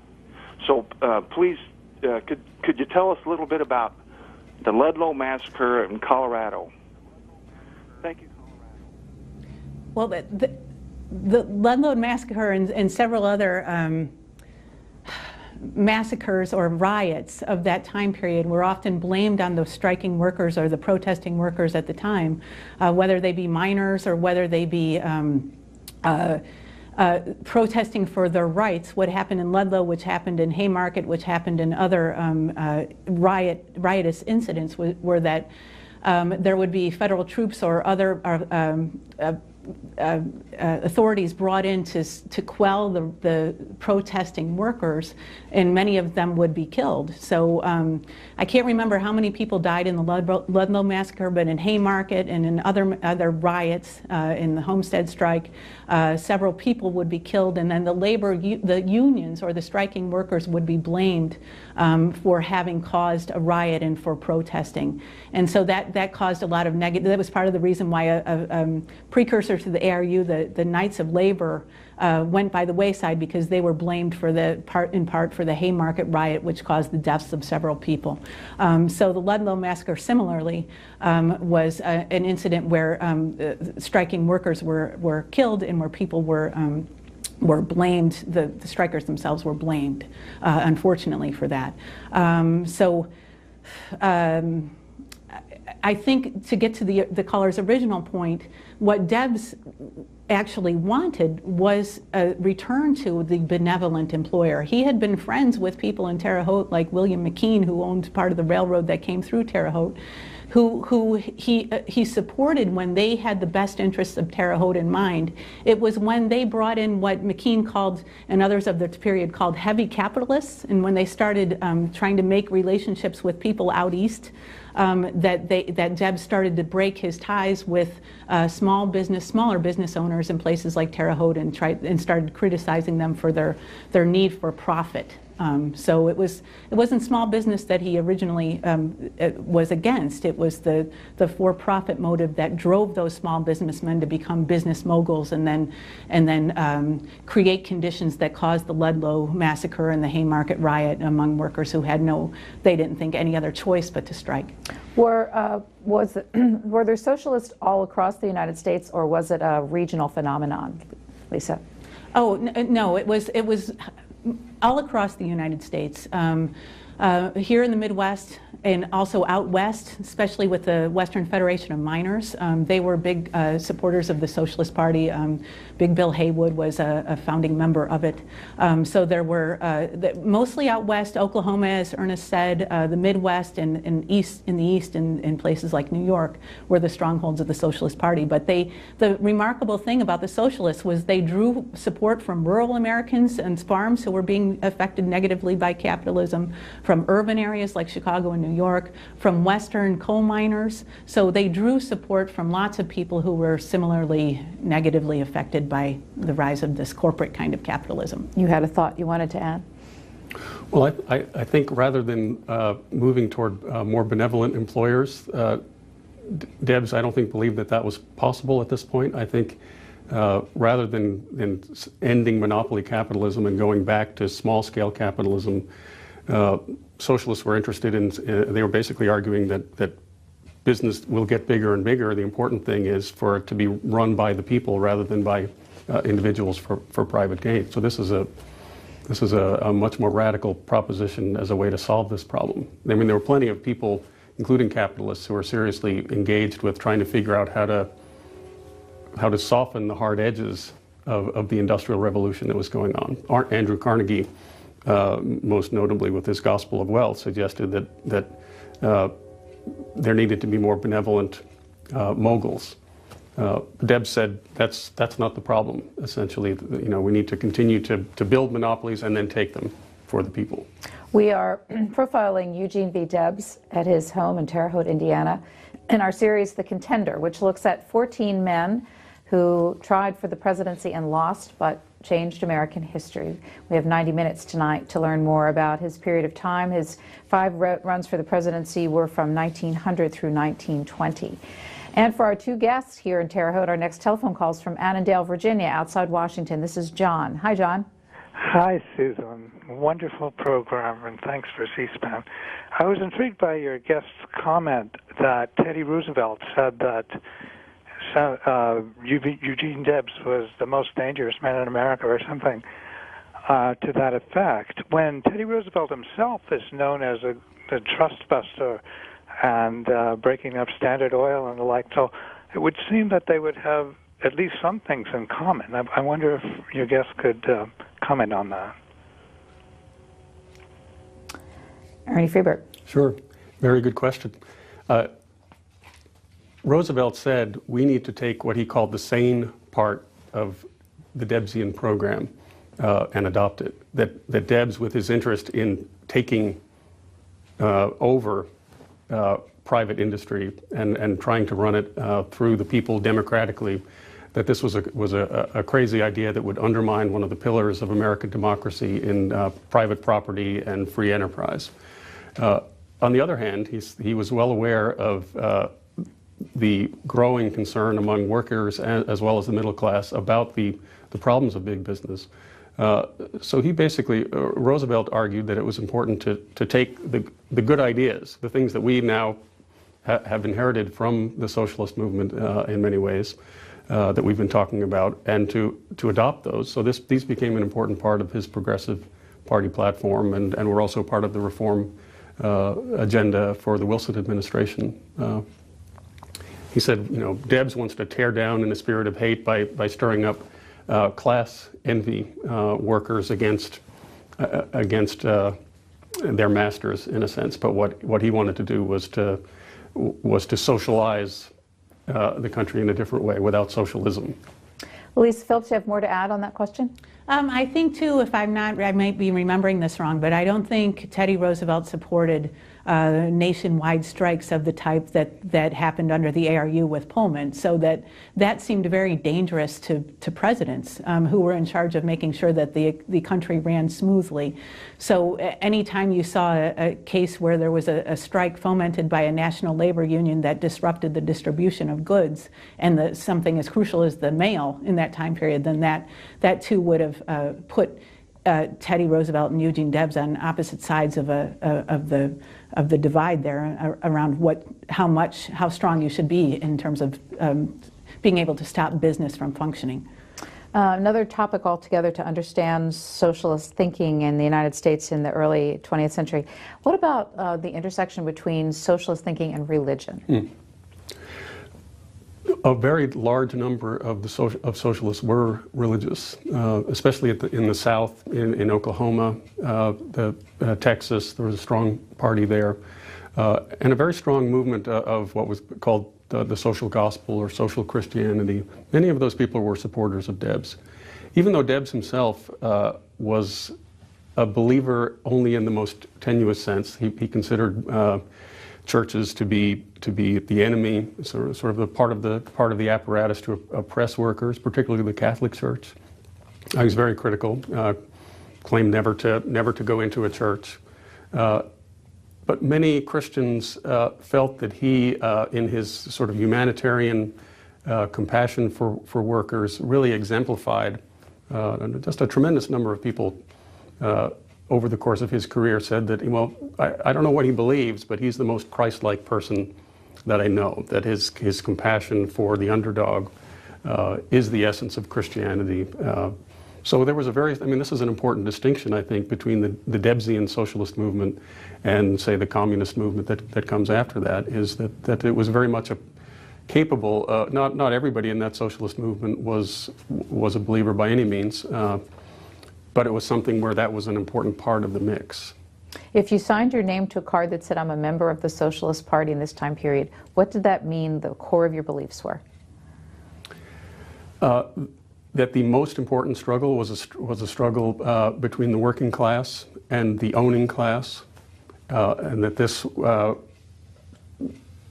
So please, could you tell us a little bit about the Ludlow massacre in Colorado? Thank you. Well, the Ludlow massacre and several other massacres or riots of that time period were often blamed on the striking workers or the protesting workers at the time, whether they be miners or whether they be protesting for their rights. What happened in Ludlow, which happened in Haymarket, which happened in other riotous incidents, were that there would be federal troops or other authorities brought in to quell the protesting workers, and many of them would be killed. So I can't remember how many people died in the Ludlow massacre, but in Haymarket and in other riots, in the Homestead strike, several people would be killed, and then the unions or the striking workers would be blamed for having caused a riot and for protesting. And so that caused a lot of negative. That was part of the reason why a precursor to the ARU, the Knights of Labor, went by the wayside, because they were blamed for in part for the Haymarket riot, which caused the deaths of several people. So the Ludlow massacre, similarly, was an incident where striking workers were killed, and where people were blamed. The strikers themselves were blamed, unfortunately, for that. I think, to get to the caller's original point, what Debs actually wanted was a return to the benevolent employer. He had been friends with people in Terre Haute, like William McKean, who owned part of the railroad that came through Terre Haute, who he supported when they had the best interests of Terre Haute in mind. It was when they brought in what McKean called, and others of the period called, heavy capitalists, and when they started trying to make relationships with people out east, that Debs started to break his ties with smaller business owners in places like Terre Haute, and started criticizing them for their need for profit. So it wasn't small business that he originally was against. It was the for-profit motive that drove those small businessmen to become business moguls, and then create conditions that caused the Ludlow massacre and the Haymarket riot among workers who had they didn't think any other choice but to strike. Were there socialists all across the United States, or was it a regional phenomenon, Lisa? Oh no, it was all across the United States. Here in the Midwest and also out west, especially with the Western Federation of Miners, they were big supporters of the Socialist Party. Big Bill Haywood was a founding member of it. So there were mostly out west, Oklahoma, as Ernest said, the Midwest and in the East in places like New York were the strongholds of the Socialist Party. But the remarkable thing about the Socialists was they drew support from rural Americans and farms who were being affected negatively by capitalism, from urban areas like Chicago and New York, from Western coal miners. So they drew support from lots of people who were similarly negatively affected by the rise of this corporate kind of capitalism. You had a thought you wanted to add? Well, I think rather than moving toward more benevolent employers, Debs, I don't think, believed that that was possible at this point. I think rather than ending monopoly capitalism and going back to small-scale capitalism, socialists were interested in, they were basically arguing that business will get bigger and bigger. The important thing is for it to be run by the people rather than by individuals for private gain. So this is a much more radical proposition as a way to solve this problem. I mean, there were plenty of people, including capitalists, who are seriously engaged with trying to figure out how to soften the hard edges of the Industrial Revolution that was going on. Andrew Carnegie, most notably with his Gospel of Wealth, suggested that there needed to be more benevolent moguls. Debs said that's not the problem. Essentially, we need to continue to build monopolies and then take them for the people. We are profiling Eugene V. Debs at his home in Terre Haute, Indiana, in our series The Contender, which looks at 14 men who tried for the presidency and lost, but changed American history. We have 90 minutes tonight to learn more about his period of time. His 5 runs for the presidency were from 1900 through 1920. And for our 2 guests here in Terre Haute, our next telephone call is from Annandale, Virginia, outside Washington. This is John. Hi, John. Hi, Susan. Wonderful program, and thanks for C-SPAN. I was intrigued by your guest's comment that Teddy Roosevelt said that Eugene Debs was the most dangerous man in America or something to that effect, when Teddy Roosevelt himself is known as a trust buster and breaking up Standard Oil and the like. So it would seem that they would have at least some things in common. I wonder if your guest could comment on that. Ernie Freebert. Sure. Very good question. Roosevelt said we need to take what he called the sane part of the Debsian program and adopt it. That Debs, with his interest in taking over private industry and trying to run it through the people democratically, that this was a crazy idea that would undermine one of the pillars of American democracy in private property and free enterprise. On the other hand, he was well aware of the growing concern among workers as well as the middle class about the problems of big business. So he basically, Roosevelt argued that it was important to take the good ideas, the things that we now have inherited from the socialist movement in many ways, that we've been talking about, and to adopt those. So these became an important part of his Progressive Party platform, and were also part of the reform agenda for the Wilson administration. He said, Debs wants to tear down in the spirit of hate by stirring up class envy, workers against their masters, in a sense. But what he wanted to do was to socialize the country in a different way, without socialism. Elise Phillips, you have more to add on that question? I think, too, if I'm not, I might be remembering this wrong, but I don't think Teddy Roosevelt supported nationwide strikes of the type that happened under the ARU with Pullman. So that seemed very dangerous to presidents who were in charge of making sure that the country ran smoothly. So anytime you saw a case where there was a strike fomented by a national labor union that disrupted the distribution of goods, and something as crucial as the mail in that time period, then that too would have put Teddy Roosevelt and Eugene Debs on opposite sides of the divide there around how strong you should be in terms of being able to stop business from functioning. Another topic altogether to understand socialist thinking in the United States in the early 20th century. What about the intersection between socialist thinking and religion? A very large number of socialists were religious, especially in the South, in Oklahoma, Texas. There was a strong party there, and a very strong movement of what was called the social gospel or social Christianity. Many of those people were supporters of Debs. Even though Debs himself was a believer only in the most tenuous sense, he considered churches to be the enemy, sort of the part of the apparatus to oppress workers, particularly the Catholic Church. He was very critical, claimed never to go into a church. But many Christians felt that he, in his sort of humanitarian compassion for workers, really exemplified. Just a tremendous number of people over the course of his career said that, well, I don't know what he believes, but he's the most Christ-like person that I know, that his compassion for the underdog is the essence of Christianity. So there was this is an important distinction, I think, between the Debsian socialist movement and, say, the communist movement that comes after that, is that it was very much capable, not everybody in that socialist movement was a believer by any means, but it was something where that was an important part of the mix. If you signed your name to a card that said, "I'm a member of the Socialist Party in this time period," what did that mean the core of your beliefs were? That the most important struggle was a struggle between the working class and the owning class, and that this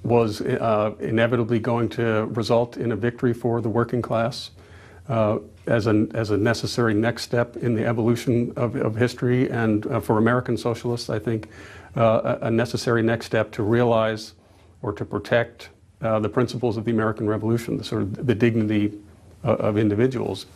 was inevitably going to result in a victory for the working class. As a necessary next step in the evolution of history, and for American socialists, I think, a necessary next step to realize or to protect the principles of the American Revolution, the dignity of individuals,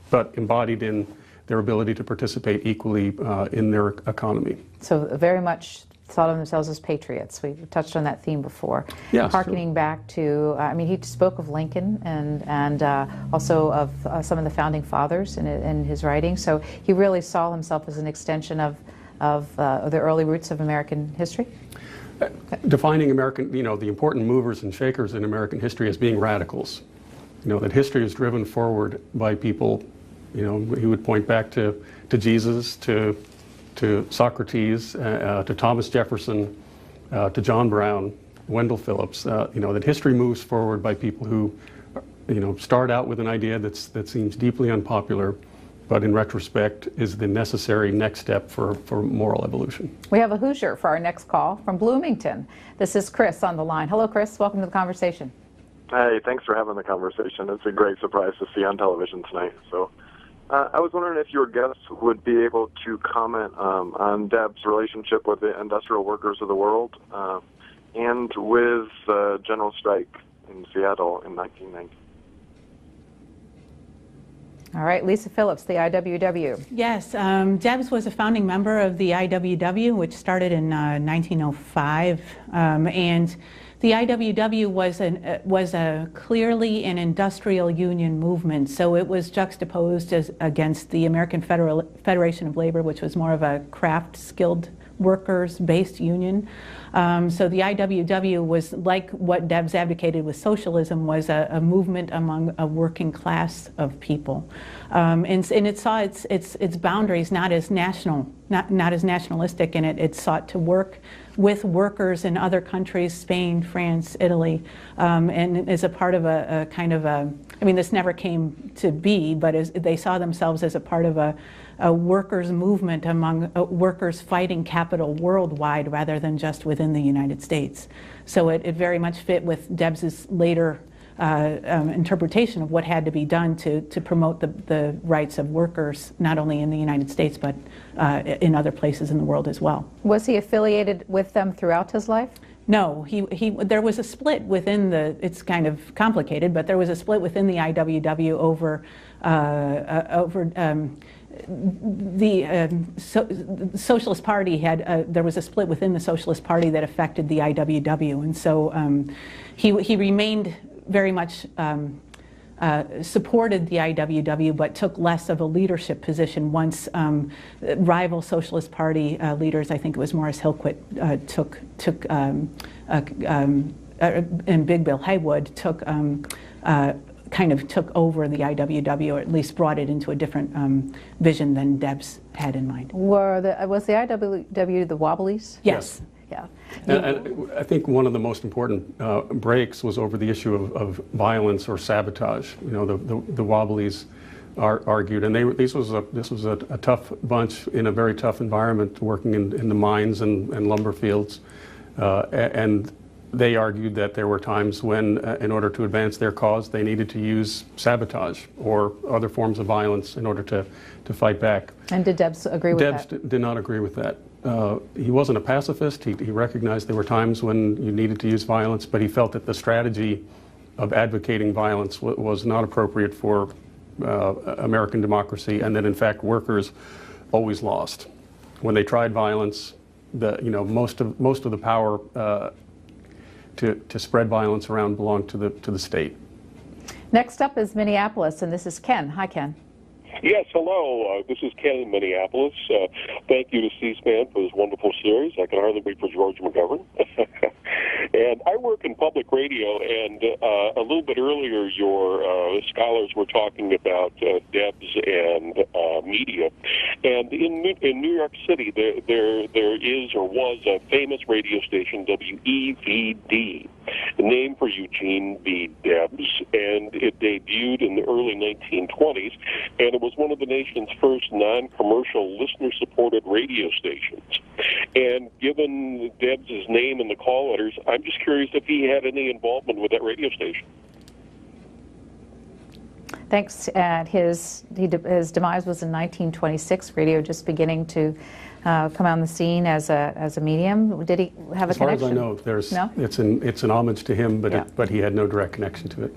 but embodied in their ability to participate equally in their economy. So very much thought of themselves as patriots. We touched on that theme before. Yes, harkening back to, he spoke of Lincoln and also of some of the founding fathers in his writing. So he really saw himself as an extension of the early roots of American history. Defining American, the important movers and shakers in American history as being radicals. That history is driven forward by people. He would point back to Jesus, to Socrates, to Thomas Jefferson, to John Brown, Wendell Phillips. That history moves forward by people who, start out with an idea that seems deeply unpopular, but in retrospect is the necessary next step for moral evolution. We have a Hoosier for our next call from Bloomington. This is Chris on the line. Hello, Chris. Welcome to the conversation. Hey, thanks for having the conversation. It's a great surprise to see on television tonight. So, I was wondering if your guests would be able to comment on Debs' relationship with the industrial workers of the world and with the general strike in Seattle in 1990. All right, Lisa Phillips, the IWW. Yes, Debs was a founding member of the IWW, which started in 1905, and the IWW was a clearly an industrial union movement, so it was juxtaposed against the American Federation of Labor, which was more of a craft skilled workers-based union. So the IWW was, like what Debs advocated with socialism, was a movement among a working class of people, and it saw its boundaries not as national, not as nationalistic, and it sought to work with workers in other countries, Spain, France, Italy, and as a part of a kind of a, this never came to be, but they saw themselves as a part of a workers' movement among workers fighting capital worldwide rather than just within the United States. So it very much fit with Debs's later interpretation of what had to be done to promote the rights of workers, not only in the United States, but in other places in the world as well. Was he affiliated with them throughout his life? No, there was a split within it's kind of complicated, but there was a split within the IWW over the Socialist Party there was a split within the Socialist Party that affected the IWW, and so he remained very much supported the IWW but took less of a leadership position once rival Socialist Party leaders, I think it was Morris Hillquit, and Big Bill Haywood kind of took over the IWW, or at least brought it into a different vision than Debs had in mind. Was the IWW the Wobblies? Yes. Yeah. And I think one of the most important breaks was over the issue of violence or sabotage. You know, the Wobblies argued, and this was a tough bunch in a very tough environment, working in the mines and lumber fields, and they argued that there were times when, in order to advance their cause, they needed to use sabotage or other forms of violence in order to fight back. And did Debs agree with that? Debs did not agree with that. He wasn't a pacifist. He recognized there were times when you needed to use violence, but he felt that the strategy of advocating violence was not appropriate for American democracy, and that in fact workers always lost. When they tried violence, most of the power to spread violence around belonged to the state. Next up is Minneapolis, and this is Ken. Hi, Ken. Yes, hello. This is Ken in Minneapolis. Thank you to C-SPAN for this wonderful series. I can hardly wait for George McGovern. And I work in public radio, and a little bit earlier your scholars were talking about Debs and media. And in New York City, there is or was a famous radio station, WEVD, named for Eugene B. Debs, and it debuted in the early 1920s, and it was one of the nation's first non-commercial listener-supported radio stations. And given Debs' name in the call letters, I'm just curious if he had any involvement with that radio station. Thanks. And his demise was in 1926. Radio just beginning to come on the scene as a medium. Did he have a connection? As far as I know, it's an homage to him, but he had no direct connection to it.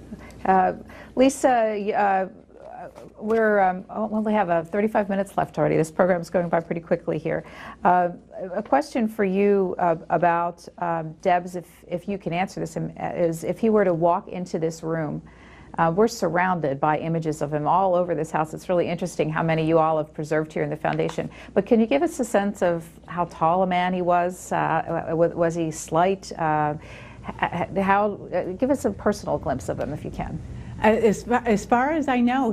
Lisa, we only have 35 minutes left already. This program is going by pretty quickly here. A question for you about Debs, if you can answer this, is if he were to walk into this room. We're surrounded by images of him all over this house. It's really interesting how many you all have preserved here in the foundation. But can you give us a sense of how tall a man he was? Was he slight? Give us a personal glimpse of him if you can. As far as I know,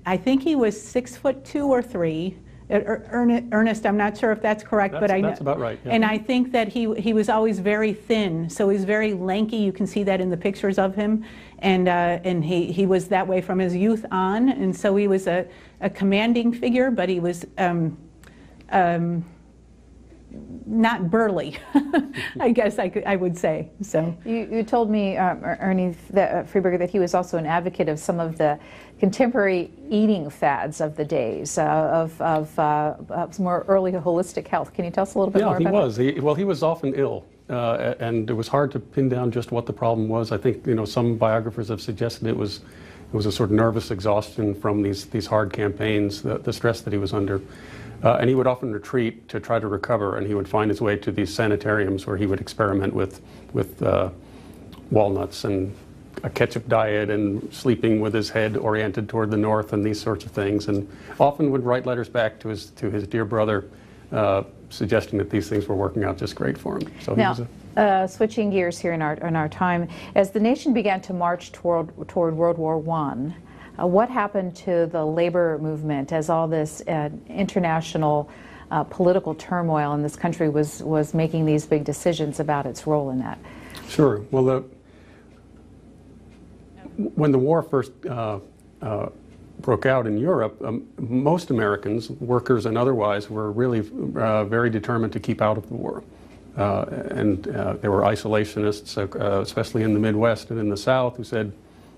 I think he was 6'2" or 3". Ernest, I'm not sure if that's correct, but I know that's about right. Yeah. And I think that he was always very thin, so he's very lanky. You can see that in the pictures of him, and he was that way from his youth on, and so he was a commanding figure, but he was not burly, I guess I would say. So you told me, Ernie Freeberger, that he was also an advocate of some of the contemporary eating fads of the days, of more early holistic health. Can you tell us a little bit more about that? Yeah, he was. He was often ill, and it was hard to pin down just what the problem was. I think some biographers have suggested it was a sort of nervous exhaustion from these hard campaigns, the stress that he was under. And he would often retreat to try to recover, and he would find his way to these sanitariums where he would experiment with walnuts and a ketchup diet and sleeping with his head oriented toward the north and these sorts of things, and often would write letters back to his dear brother suggesting that these things were working out just great for him. So now, switching gears here in our time, as the nation began to march toward World War I, what happened to the labor movement as all this international political turmoil in this country was making these big decisions about its role in that? Sure. Well, when the war first broke out in Europe, most Americans, workers and otherwise, were really very determined to keep out of the war. And there were isolationists, especially in the Midwest and in the South, who said,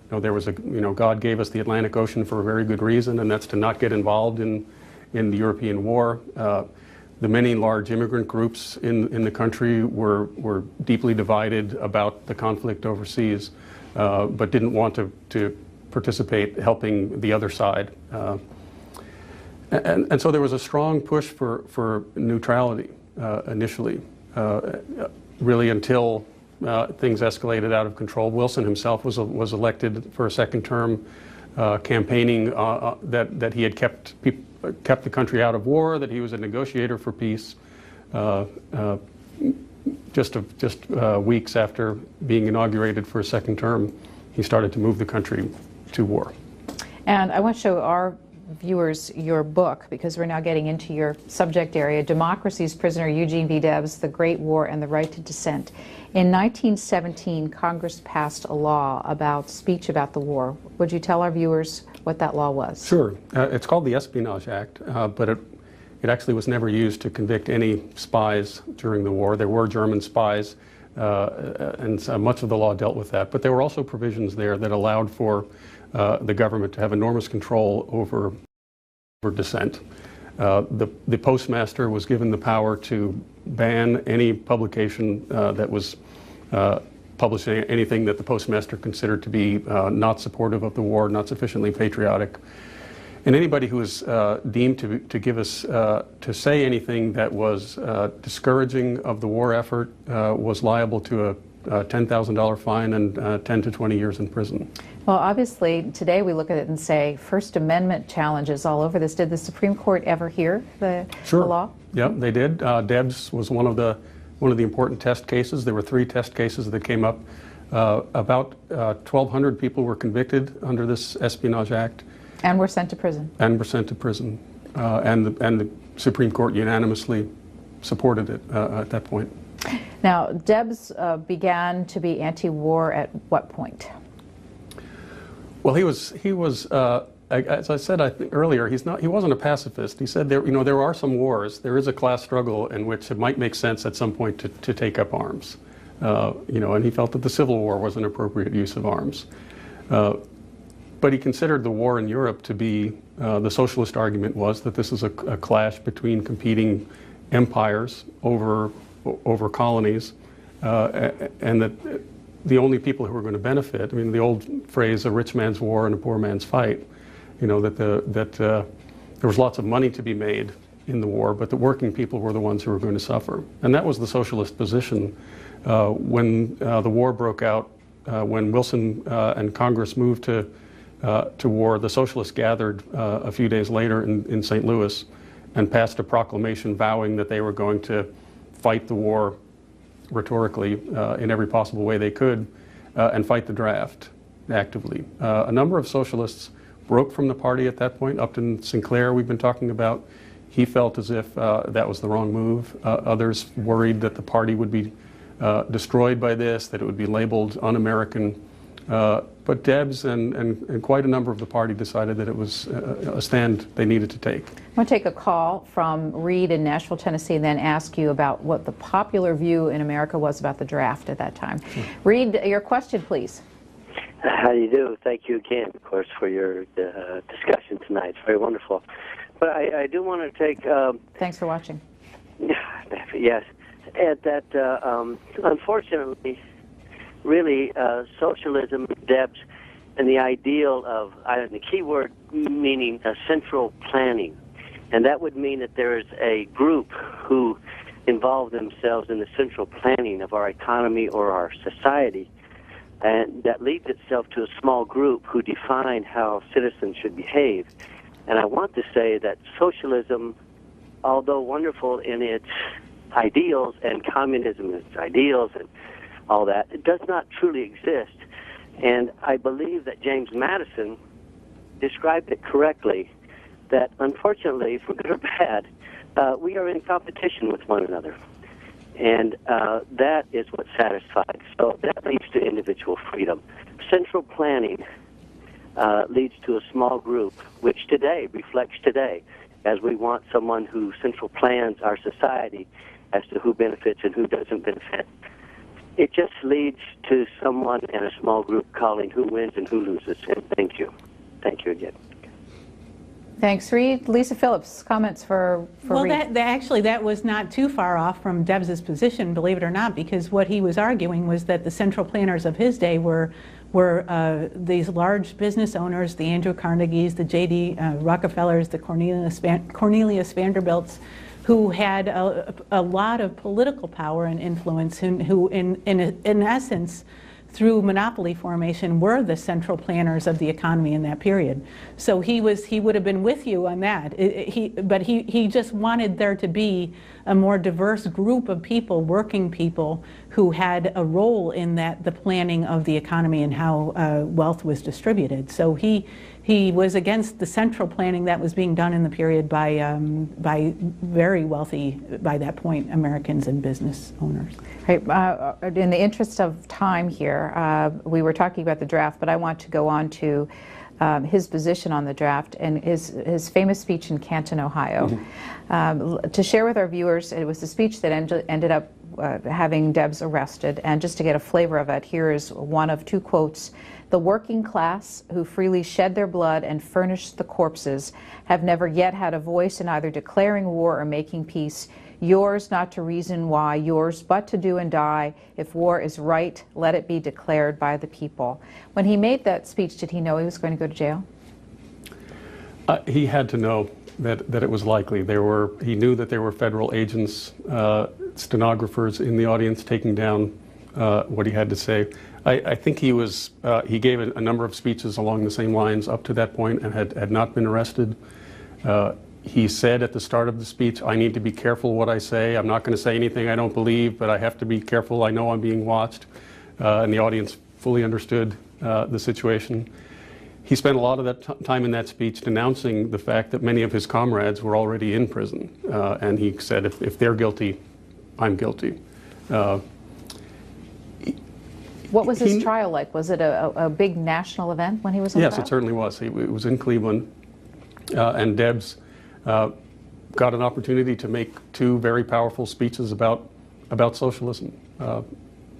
there was God gave us the Atlantic Ocean for a very good reason, and that's to not get involved in the European war. The many large immigrant groups in the country were deeply divided about the conflict overseas, but didn't want to participate helping the other side. And so there was a strong push for neutrality initially, really until things escalated out of control. Wilson himself was elected for a second term, campaigning that he had kept the country out of war, that he was a negotiator for peace. Just weeks after being inaugurated for a second term, he started to move the country to war. And I want to show our viewers your book, because we're now getting into your subject area, Democracy's Prisoner, Eugene V. Debs, The Great War and the Right to Dissent. In 1917, Congress passed a law about speech about the war. Would you tell our viewers what that law was? Sure. It's called the Espionage Act, but it actually was never used to convict any spies during the war. There were German spies, and much of the law dealt with that. But there were also provisions there that allowed for the government to have enormous control over dissent. The postmaster was given the power to ban any publication that was publishing anything that the postmaster considered to be not supportive of the war, not sufficiently patriotic. And anybody who was deemed to give us, to say anything that was discouraging of the war effort was liable to a $10,000 fine and 10 to 20 years in prison. Well, obviously, today we look at it and say First Amendment challenges all over this. Did the Supreme Court ever hear the law? Yeah, they did. Debs was one of the important test cases. There were 3 test cases that came up. About 1,200 people were convicted under this Espionage Act. And were sent to prison. And were sent to prison. And the Supreme Court unanimously supported it at that point. Now, Debs began to be anti-war at what point? Well, he was as I said earlier, he wasn't a pacifist. He said there are some wars. There is a class struggle in which it might make sense at some point to take up arms. And he felt that the Civil War was an appropriate use of arms. But he considered the war in Europe to be, the socialist argument was that this is a clash between competing empires over colonies, and that the only people who were going to benefit, I mean, the old phrase, a rich man's war and a poor man's fight, that there was lots of money to be made in the war, but the working people were the ones who were going to suffer. And that was the socialist position. When the war broke out, when Wilson and Congress moved to war, the socialists gathered a few days later in St. Louis and passed a proclamation vowing that they were going to fight the war rhetorically in every possible way they could and fight the draft actively. A number of socialists broke from the party at that point. Upton Sinclair, we've been talking about, he felt as if that was the wrong move. Others worried that the party would be destroyed by this, that it would be labeled un-American. But Debs and quite a number of the party decided that it was a stand they needed to take. I'm going to take a call from Reed in Nashville, Tennessee, and then ask you about what the popular view in America was about the draft at that time. Sure. Reed, your question, please. How do you do? Thank you again, of course, for your discussion tonight. It's very wonderful. But I do want to take... Thanks for watching. Yes. That unfortunately... really, socialism, Debs, and the ideal of, the key word meaning central planning. And that would mean that there is a group who involve themselves in the central planning of our economy or our society. And that leads itself to a small group who define how citizens should behave. And I want to say that socialism, although wonderful in its ideals, and communism in its ideals, and all that, it does not truly exist. And I believe that James Madison described it correctly, that unfortunately, for good or bad, we are in competition with one another. And that is what satisfies. So that leads to individual freedom. Central planning leads to a small group, which today reflects today, as we want someone who central plans our society as to who benefits and who doesn't benefit. It just leads to someone in a small group calling who wins and who loses. And thank you. Thank you again. Thanks, Reed. Lisa Phillips, comments for Reed? Actually, that was not too far off from Debs's position, believe it or not, because what he was arguing was that the central planners of his day were these large business owners, the Andrew Carnegies, the J.D. Rockefellers, the Cornelius Vanderbilts, who had a lot of political power and influence, who in essence, through monopoly formation, were the central planners of the economy in that period. So he would have been with you on that. But he just wanted there to be a more diverse group of people, working people, who had a role in the planning of the economy and how wealth was distributed. So he was against the central planning that was being done in the period by very wealthy, by that point, Americans and business owners. Right. In the interest of time here, we were talking about the draft, but I want to go on to his position on the draft and his famous speech in Canton, Ohio. To share with our viewers, it was the speech that ended up having Debs arrested. And just to get a flavor of it, here is one of two quotes. "The working class, who freely shed their blood and furnished the corpses, have never yet had a voice in either declaring war or making peace. Yours not to reason why, yours but to do and die. If war is right, let it be declared by the people." When he made that speech, did he know he was going to go to jail? He had to know that it was likely. He knew that there were federal agents, stenographers in the audience taking down what he had to say. I think he gave a number of speeches along the same lines up to that point and had not been arrested. He said at the start of the speech, "I need to be careful what I say. I'm not going to say anything I don't believe, but I have to be careful. I know I'm being watched." And the audience fully understood the situation. He spent a lot of that time in that speech denouncing the fact that many of his comrades were already in prison. And he said, if they're guilty, I'm guilty. What was his trial like? Was it a big national event when he was on trial? Yes, it certainly was. It was in Cleveland. And Debs got an opportunity to make two very powerful speeches about socialism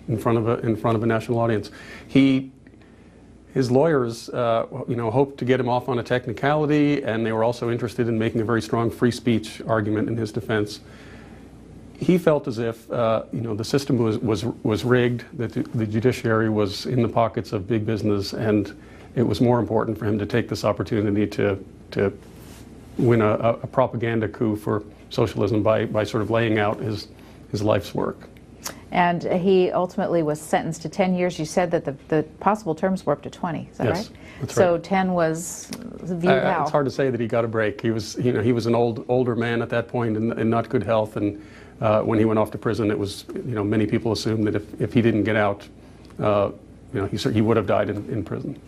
in front of a national audience. His lawyers, hoped to get him off on a technicality, and they were also interested in making a very strong free speech argument in his defense. He felt as if the system was rigged, that the judiciary was in the pockets of big business, and it was more important for him to take this opportunity to win a propaganda coup for socialism by sort of laying out his life's work. And he ultimately was sentenced to 10 years. You said that the possible terms were up to 20. Is that right? Yes, that's so right. 10 was viewed how? It's hard to say that he got a break. He was an older man at that point in not good health, and when he went off to prison, it was many people assumed that if he didn't get out, he would have died in prison.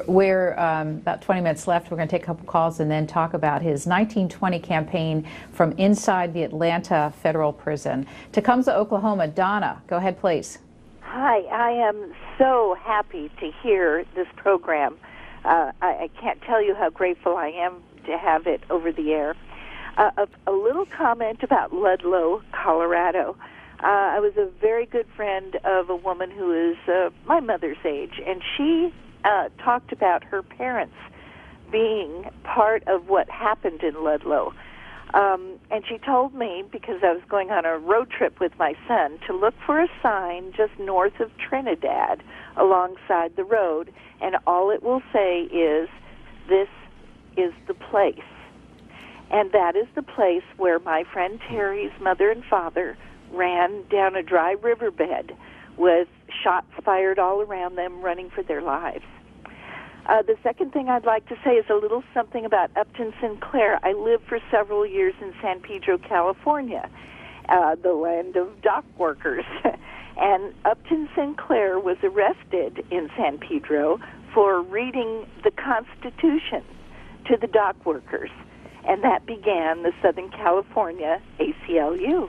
We're about 20 minutes left. We're going to take a couple calls and then talk about his 1920 campaign from inside the Atlanta federal prison. Tecumseh, Oklahoma. Donna, go ahead, please. Hi, I am so happy to hear this program. I can't tell you how grateful I am to have it over the air. A little comment about Ludlow, Colorado. I was a very good friend of a woman who is my mother's age, and she talked about her parents being part of what happened in Ludlow. And she told me, because I was going on a road trip with my son, to look for a sign just north of Trinidad alongside the road, and all it will say is, "This is the place." And that is the place where my friend Terry's mother and father ran down a dry riverbed with shots fired all around them, running for their lives. The second thing I'd like to say is a little something about Upton Sinclair. I lived for several years in San Pedro, California, the land of dock workers. And Upton Sinclair was arrested in San Pedro for reading the Constitution to the dock workers. And that began the Southern California ACLU.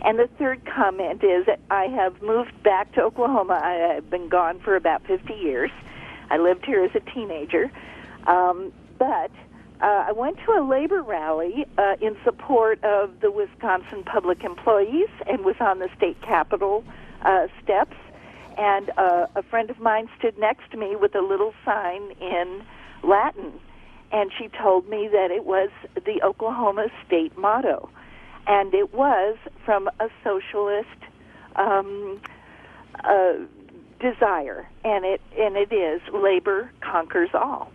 And the third comment is that I have moved back to Oklahoma. I have been gone for about 50 years. I lived here as a teenager. But I went to a labor rally in support of the Wisconsin public employees and was on the state capitol steps. And a friend of mine stood next to me with a little sign in Latin. And she told me that it was the Oklahoma state motto. And it was from a socialist desire, and it is labor conquers all.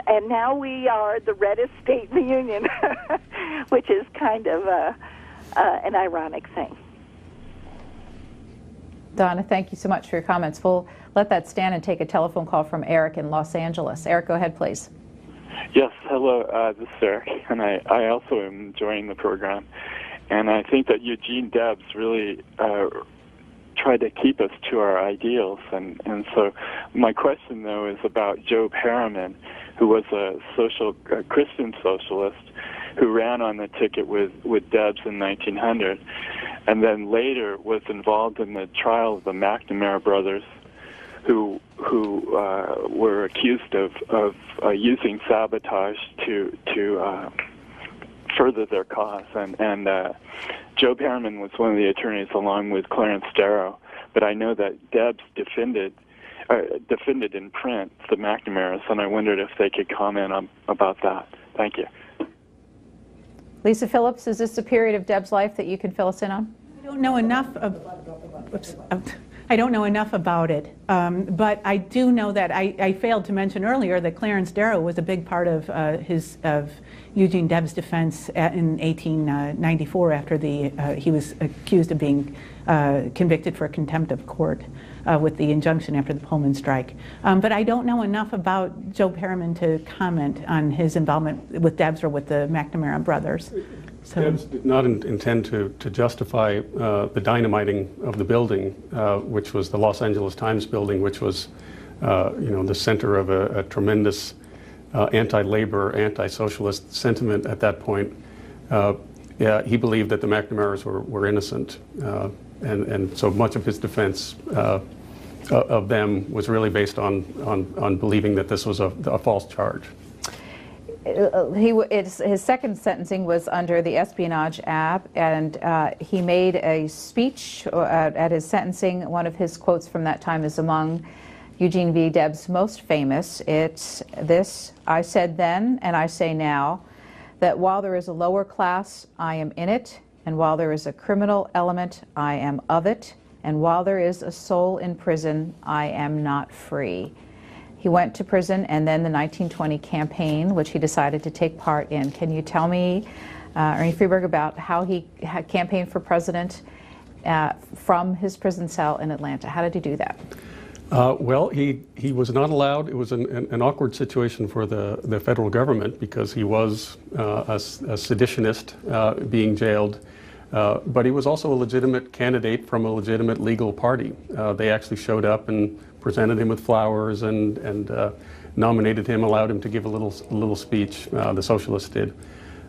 And now we are the reddest state in the Union, which is kind of an ironic thing. Donna, thank you so much for your comments. We'll let that stand and take a telephone call from Eric in Los Angeles. Eric, go ahead, please. Yes, hello, this is Eric, and I also am enjoying the program. And I think that Eugene Debs really tried to keep us to our ideals. And so my question, though, is about Joe Harriman, who was a Christian socialist who ran on the ticket with Debs in 1900, and then later was involved in the trial of the McNamara brothers, who were accused of using sabotage to further their cause. And Joe Harriman was one of the attorneys along with Clarence Darrow, but I know that Debs defended in print the McNamaras, and I wondered if they could comment about that. Thank you. Lisa Phillips, is this a period of Deb's life that you can fill us in on? I don't know enough I don't know enough about it, but I do know that I failed to mention earlier that Clarence Darrow was a big part of Eugene Debs' defense in 1894 after he was accused of being convicted for contempt of court with the injunction after the Pullman strike. But I don't know enough about Joe Harriman to comment on his involvement with Debs or with the McNamara brothers. So. Debs did not intend to justify the dynamiting of the building, which was the Los Angeles Times building, which was, the center of a tremendous anti-labor, anti-socialist sentiment at that point. He believed that the McNamaras were innocent, and so much of his defense of them was really based on believing that this was a false charge. His second sentencing was under the Espionage Act, and he made a speech at his sentencing. One of his quotes from that time is among Eugene V. Debs' most famous. It's this: "I said then, and I say now, that while there is a lower class, I am in it, and while there is a criminal element, I am of it, and while there is a soul in prison, I am not free." He went to prison, and then the 1920 campaign, which he decided to take part in. Can you tell me, Ernie Freeberg, about how he campaigned for president from his prison cell in Atlanta? How did he do that? Well, he was not allowed. It was an awkward situation for the federal government because he was a seditionist being jailed, but he was also a legitimate candidate from a legitimate legal party. They actually showed up and presented him with flowers and nominated him, allowed him to give a little speech. The Socialists did.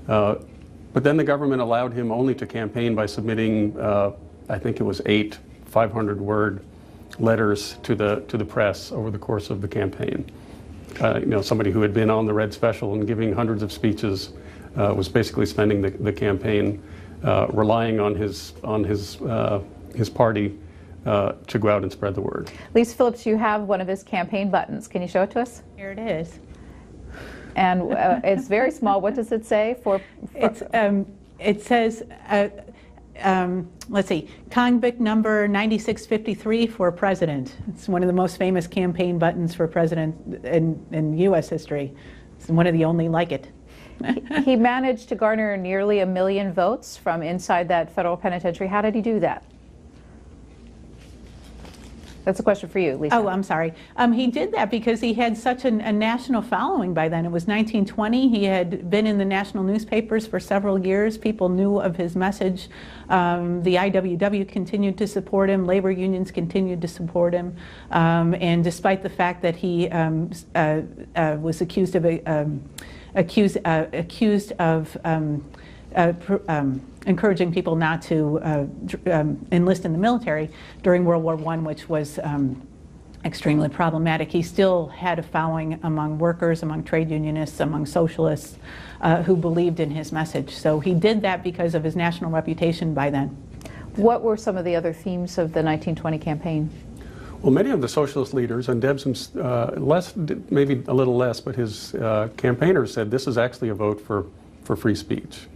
But then the government allowed him only to campaign by submitting, I think it was 8 500-word letters to the press over the course of the campaign. Somebody who had been on the Red Special and giving hundreds of speeches was basically spending the campaign relying on his party to go out and spread the word. Lisa Phillips, you have one of his campaign buttons. Can you show it to us? Here it is. And it's very small. What does it say? It says, let's see, convict number 9653 for president. It's one of the most famous campaign buttons for president in U.S. history. It's one of the only like it. He managed to garner nearly 1 million votes from inside that federal penitentiary. How did he do that? That's a question for you, Lisa. Oh, I'm sorry. He did that because he had such a national following by then. It was 1920. He had been in the national newspapers for several years. People knew of his message. The IWW continued to support him. Labor unions continued to support him. And despite the fact that he was accused of encouraging people not to enlist in the military during World War I, which was extremely problematic. He still had a following among workers, among trade unionists, among socialists who believed in his message. So he did that because of his national reputation by then. What were some of the other themes of the 1920 campaign? Well, many of the socialist leaders, and Debs maybe a little less, but his campaigners said this is actually a vote for free speech.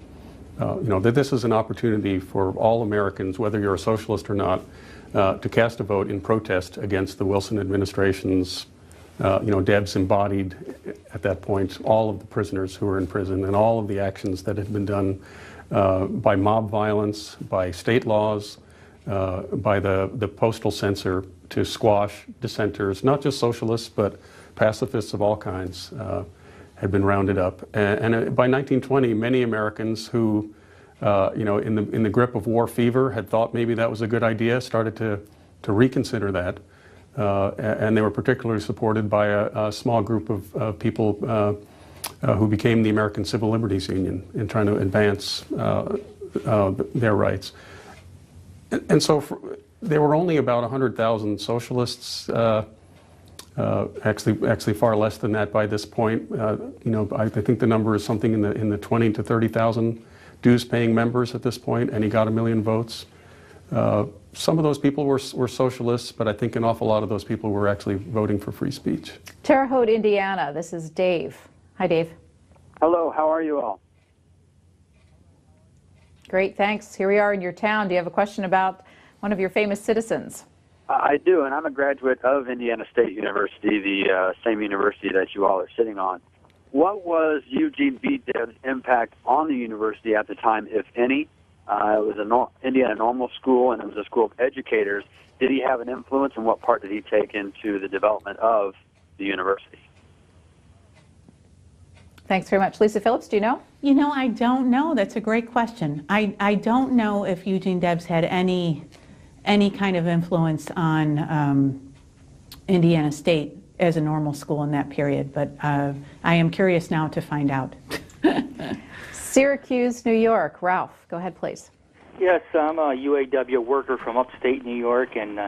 That this is an opportunity for all Americans, whether you're a socialist or not, to cast a vote in protest against the Wilson administration's Debs embodied at that point all of the prisoners who were in prison and all of the actions that had been done by mob violence, by state laws, by the postal censor to squash dissenters, not just socialists, but pacifists of all kinds had been rounded up. And by 1920, many Americans who, in the grip of war fever, had thought maybe that was a good idea, started to reconsider that. And they were particularly supported by a small group of people who became the American Civil Liberties Union in trying to advance their rights. And so there were only about 100,000 socialists, actually far less than that by this point. I think the number is something in the 20 to 30,000 dues-paying members at this point, and he got 1 million votes. Some of those people were socialists, but I think an awful lot of those people were actually voting for free speech. Terre Haute, Indiana. This is Dave. Hi, Dave. Hello. How are you all? Great, thanks. Here we are in your town. Do you have a question about one of your famous citizens? I do, and I'm a graduate of Indiana State University, the same university that you all are sitting on. What was Eugene B. Debs' impact on the university at the time, if any? It was an Indiana normal school, and it was a school of educators. Did he have an influence, and what part did he take into the development of the university? Thanks very much. Lisa Phillips, do you know? I don't know. That's a great question. I don't know if Eugene Debs had any kind of influence on Indiana State as a normal school in that period, but I am curious now to find out. Syracuse, New York. Ralph, go ahead, please. Yes, I'm a UAW worker from upstate New York, and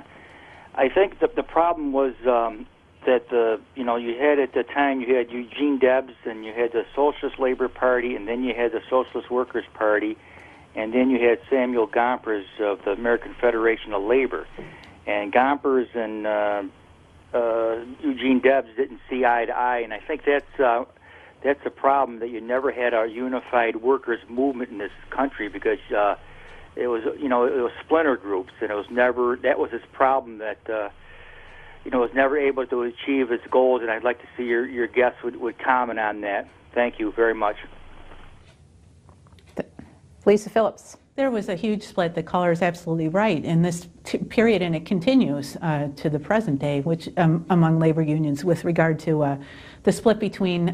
I think that the problem was that you had at the time, you had Eugene Debs, and you had the Socialist Labor Party, and then you had the Socialist Workers Party, and then you had Samuel Gompers of the American Federation of Labor. And Gompers and Eugene Debs didn't see eye to eye, and I think that's a problem, that you never had a unified workers movement in this country, because it was splinter groups, and that was his problem, that was never able to achieve its goals. And I'd like to see your guests would comment on that. Thank you very much. Lisa Phillips. There was a huge split. The caller is absolutely right in this period, and it continues to the present day, which among labor unions, with regard to the split between,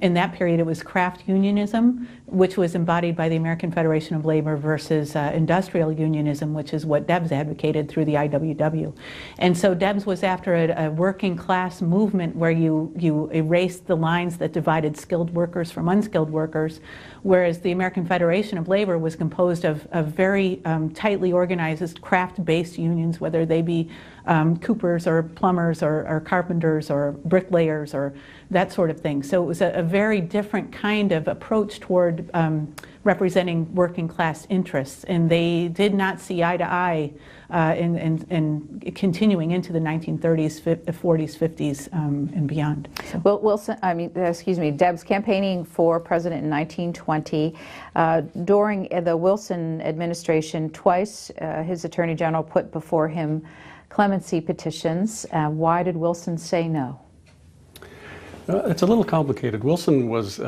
in that period it was craft unionism, which was embodied by the American Federation of Labor, versus industrial unionism, which is what Debs advocated through the IWW. And so Debs was after a working class movement where you erased the lines that divided skilled workers from unskilled workers, whereas the American Federation of Labor was composed of very tightly organized craft-based unions, whether they be coopers or plumbers or carpenters or bricklayers or that sort of thing. So it was a very different kind of approach toward representing working class interests, and they did not see eye to eye in continuing into the 1930s, 40s, 50s, and beyond. So. Well, Debs campaigning for president in 1920. During the Wilson administration, twice his attorney general put before him clemency petitions. Why did Wilson say no? It's a little complicated. Wilson was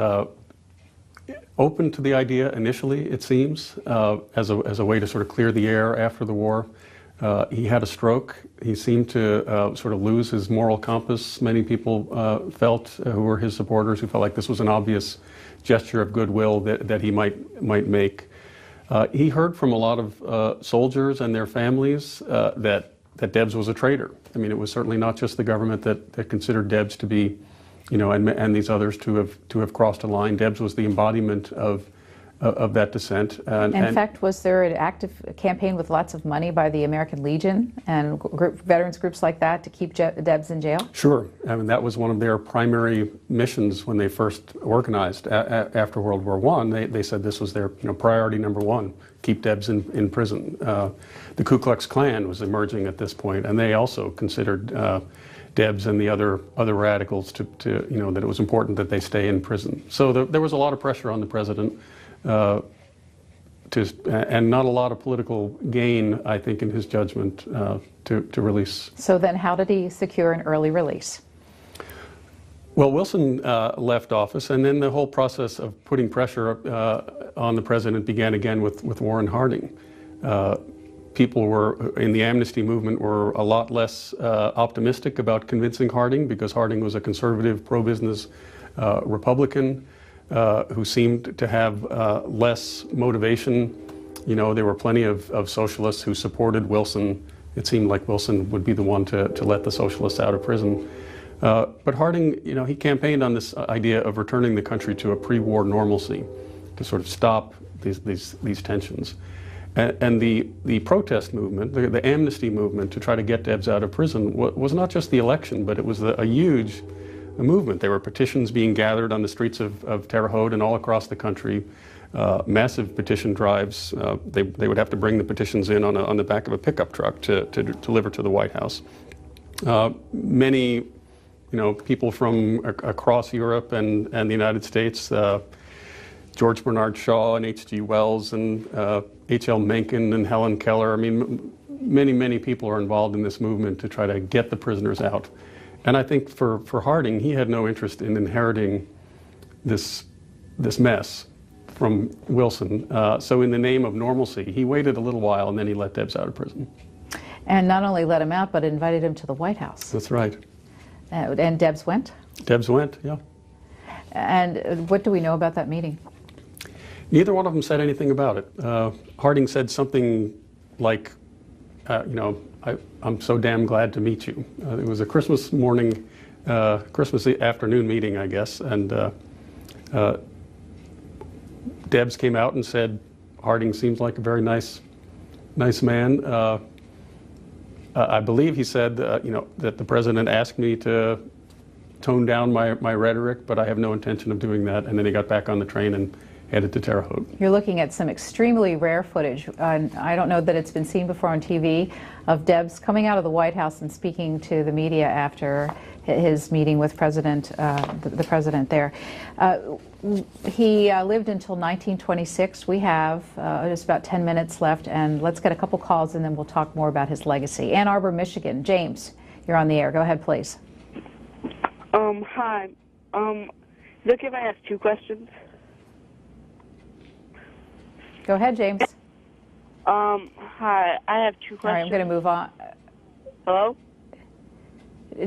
open to the idea initially, it seems, as a way to sort of clear the air after the war. He had a stroke. He seemed to sort of lose his moral compass. Many people felt, who were his supporters, who felt like this was an obvious gesture of goodwill that he might make. He heard from a lot of soldiers and their families that Debs was a traitor. I mean, it was certainly not just the government that considered Debs to be, and these others to have crossed a line. Debs was the embodiment of that dissent. In fact, was there an active campaign with lots of money by the American Legion and veterans groups like that to keep Debs in jail? Sure. I mean, that was one of their primary missions when they first organized after World War I. They said this was their priority number one, keep Debs in prison. The Ku Klux Klan was emerging at this point, and they also considered Debs and the other radicals to that it was important that they stay in prison. So there was a lot of pressure on the president, and not a lot of political gain, I think, in his judgment, to release. So then how did he secure an early release? Well, Wilson left office, and then the whole process of putting pressure on the president began again with Warren Harding. People were in the amnesty movement were a lot less optimistic about convincing Harding, because Harding was a conservative, pro-business Republican who seemed to have less motivation. You know, there were plenty of socialists who supported Wilson. It seemed like Wilson would be the one to let the socialists out of prison. But Harding, you know, he campaigned on this idea of returning the country to a pre-war normalcy, to sort of stop these tensions. And the protest movement, the amnesty movement to try to get Debs out of prison was not just the election, but it was a huge movement. There were petitions being gathered on the streets of Terre Haute and all across the country, massive petition drives. They would have to bring the petitions in on the back of a pickup truck to deliver to the White House. Many people from across Europe and the United States, George Bernard Shaw and H.G. Wells and H.L. Mencken and Helen Keller. I mean, many people are involved in this movement to try to get the prisoners out. And I think for Harding, he had no interest in inheriting this mess from Wilson. So in the name of normalcy, he waited a little while and then he let Debs out of prison. And not only let him out, but invited him to the White House. That's right. And Debs went? Debs went, yeah. And what do we know about that meeting? Neither one of them said anything about it. Harding said something like, I'm so damn glad to meet you. It was a Christmas morning, Christmas afternoon meeting, I guess, and Debs came out and said, Harding seems like a very nice man. I believe he said, that the president asked me to tone down my rhetoric, but I have no intention of doing that. And then he got back on the train and headed to Terre Haute. You're looking at some extremely rare footage, and I don't know that it's been seen before on TV, of Debs coming out of the White House and speaking to the media after his meeting with the president there. He lived until 1926. We have just about 10 minutes left, and let's get a couple calls and then we'll talk more about his legacy. Ann Arbor, Michigan. James, you're on the air. Go ahead, please. Hi. Is it okay if I ask two questions? Go ahead, James. Hi. I have two questions. All right, I'm going to move on. Hello?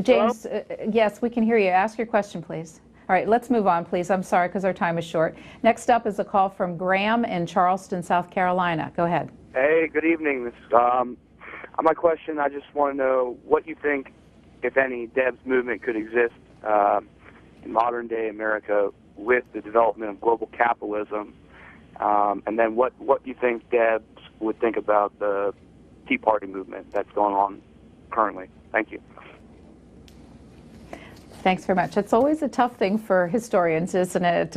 James, yes, we can hear you. Ask your question, please. All right, let's move on, please. I'm sorry, because our time is short. Next up is a call from Graham in Charleston, South Carolina. Go ahead. Hey, good evening. My question, I just want to know what you think, if any, Debs movement could exist in modern-day America with the development of global capitalism, and then what you think Debs would think about the Tea Party movement that's going on currently. Thank you. Thanks very much. It's always a tough thing for historians, isn't it,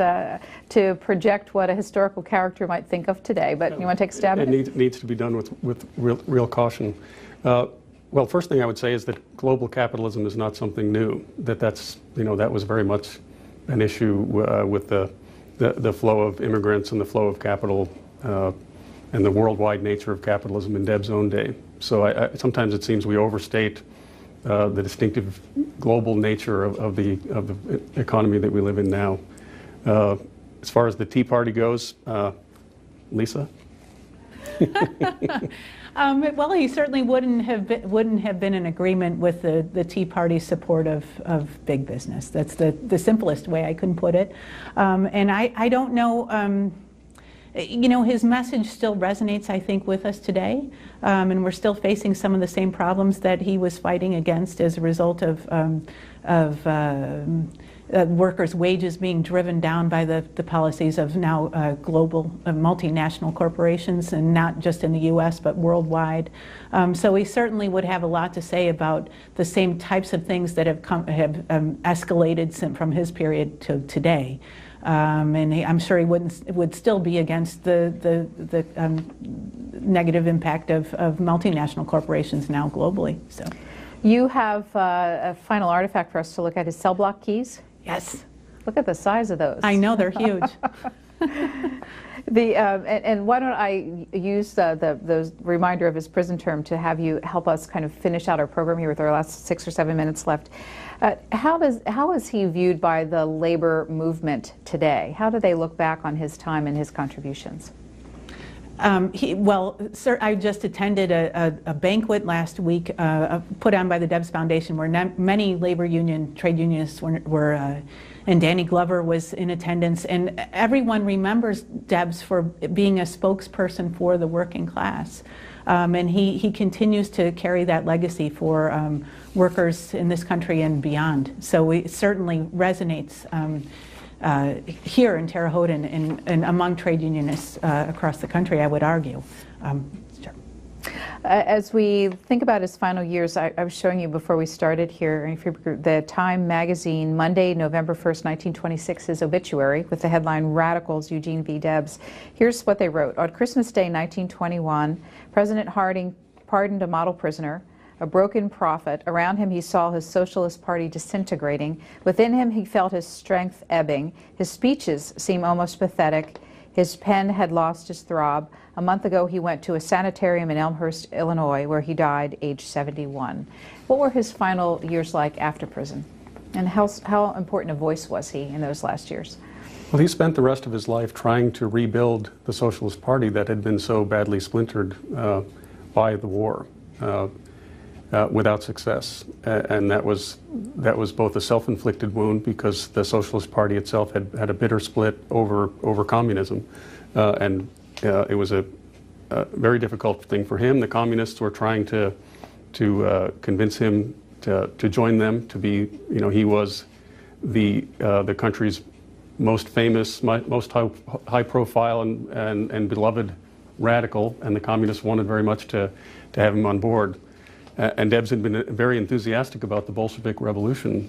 to project what a historical character might think of today. But you want to take a stab at it? It needs to be done with real caution. Well, first thing I would say is that global capitalism is not something new. That was very much an issue with the flow of immigrants and the flow of capital and the worldwide nature of capitalism in Debs' own day. So sometimes it seems we overstate the distinctive global nature of the economy that we live in now. As far as the Tea Party goes, Lisa? Well, he certainly wouldn't have been in agreement with the Tea Party's support of big business. That's the simplest way I can put it. And I don't know. His message still resonates, I think, with us today, and we're still facing some of the same problems that he was fighting against as a result of workers' wages being driven down by the policies of now global multinational corporations, and not just in the U.S. but worldwide. So he certainly would have a lot to say about the same types of things that have escalated from his period to today. And I'm sure he would still be against the negative impact of multinational corporations now globally. So, you have a final artifact for us to look at, his cell block keys. Yes. Look at the size of those. I know, they're huge. And why don't I use the reminder of his prison term to have you help us kind of finish out our program here with our last 6 or 7 minutes left. How is he viewed by the labor movement today? How do they look back on his time and his contributions? Well, sir, I just attended a banquet last week put on by the Debs Foundation where many labor union, trade unionists were and Danny Glover was in attendance, and everyone remembers Debs for being a spokesperson for the working class. And he continues to carry that legacy for workers in this country and beyond. So it certainly resonates here in Terre Haute and among trade unionists across the country, I would argue. Sure. As we think about his final years, I was showing you before we started here, the Time magazine, Monday, November 1st, 1926, his obituary with the headline, Radicals, Eugene V. Debs. Here's what they wrote. On Christmas Day, 1921, President Harding pardoned a model prisoner, a broken prophet. Around him he saw his Socialist Party disintegrating. Within him he felt his strength ebbing. His speeches seem almost pathetic. His pen had lost his throb. A month ago he went to a sanitarium in Elmhurst, Illinois, where he died age 71. What were his final years like after prison? And how important a voice was he in those last years? Well, he spent the rest of his life trying to rebuild the Socialist Party that had been so badly splintered by the war. Without success, and that was both a self-inflicted wound because the Socialist Party itself had a bitter split over communism, and it was a very difficult thing for him. The communists were trying to convince him to join them. To be, he was the country's most famous, most high-profile and beloved radical, and the communists wanted very much to have him on board. And Debs had been very enthusiastic about the Bolshevik Revolution,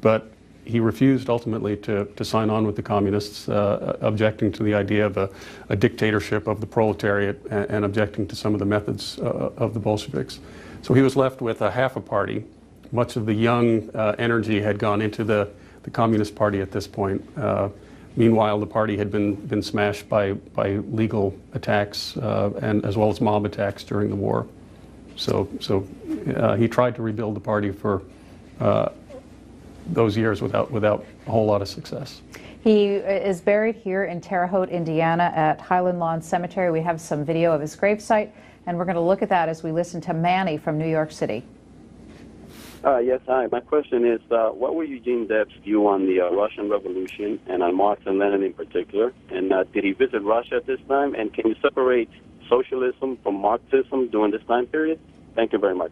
but he refused ultimately to sign on with the communists, objecting to the idea of a dictatorship of the proletariat and objecting to some of the methods of the Bolsheviks. So he was left with a half a party. Much of the young energy had gone into the Communist Party at this point. Meanwhile, the party had been smashed by legal attacks and as well as mob attacks during the war. So he tried to rebuild the party for those years without a whole lot of success. He is buried here in Terre Haute, Indiana at Highland Lawn Cemetery. We have some video of his gravesite, and we're going to look at that as we listen to Manny from New York City. Yes, hi. My question is, what were Eugene Debs' view on the Russian Revolution and on Marx and Lenin in particular? And did he visit Russia at this time? And can you separate socialism from Marxism during this time period? Thank you very much.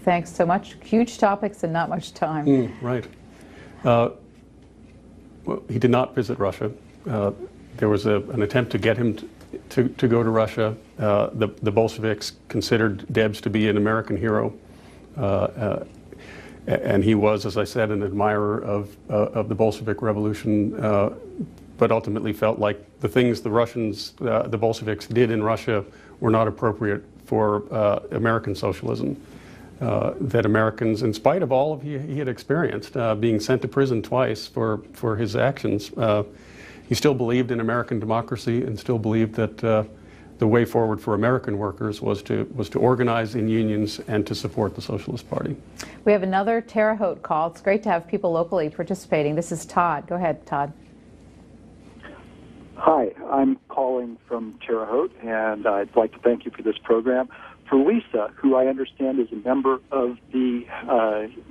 Thanks so much. Huge topics and not much time. Right. Well, he did not visit Russia. There was an attempt to get him to go to Russia. The Bolsheviks considered Debs to be an American hero. And he was, as I said, an admirer of the Bolshevik Revolution, but ultimately felt like the things the Bolsheviks did in Russia were not appropriate for American socialism. That Americans, in spite of all he had experienced, being sent to prison twice for his actions, he still believed in American democracy and still believed that the way forward for American workers was to organize in unions and to support the Socialist Party. We have another Terre Haute call. It's great to have people locally participating. This is Todd. Go ahead, Todd. Hi, I'm calling from Terre Haute, and I'd like to thank you for this program. For Lisa, who I understand is a member of the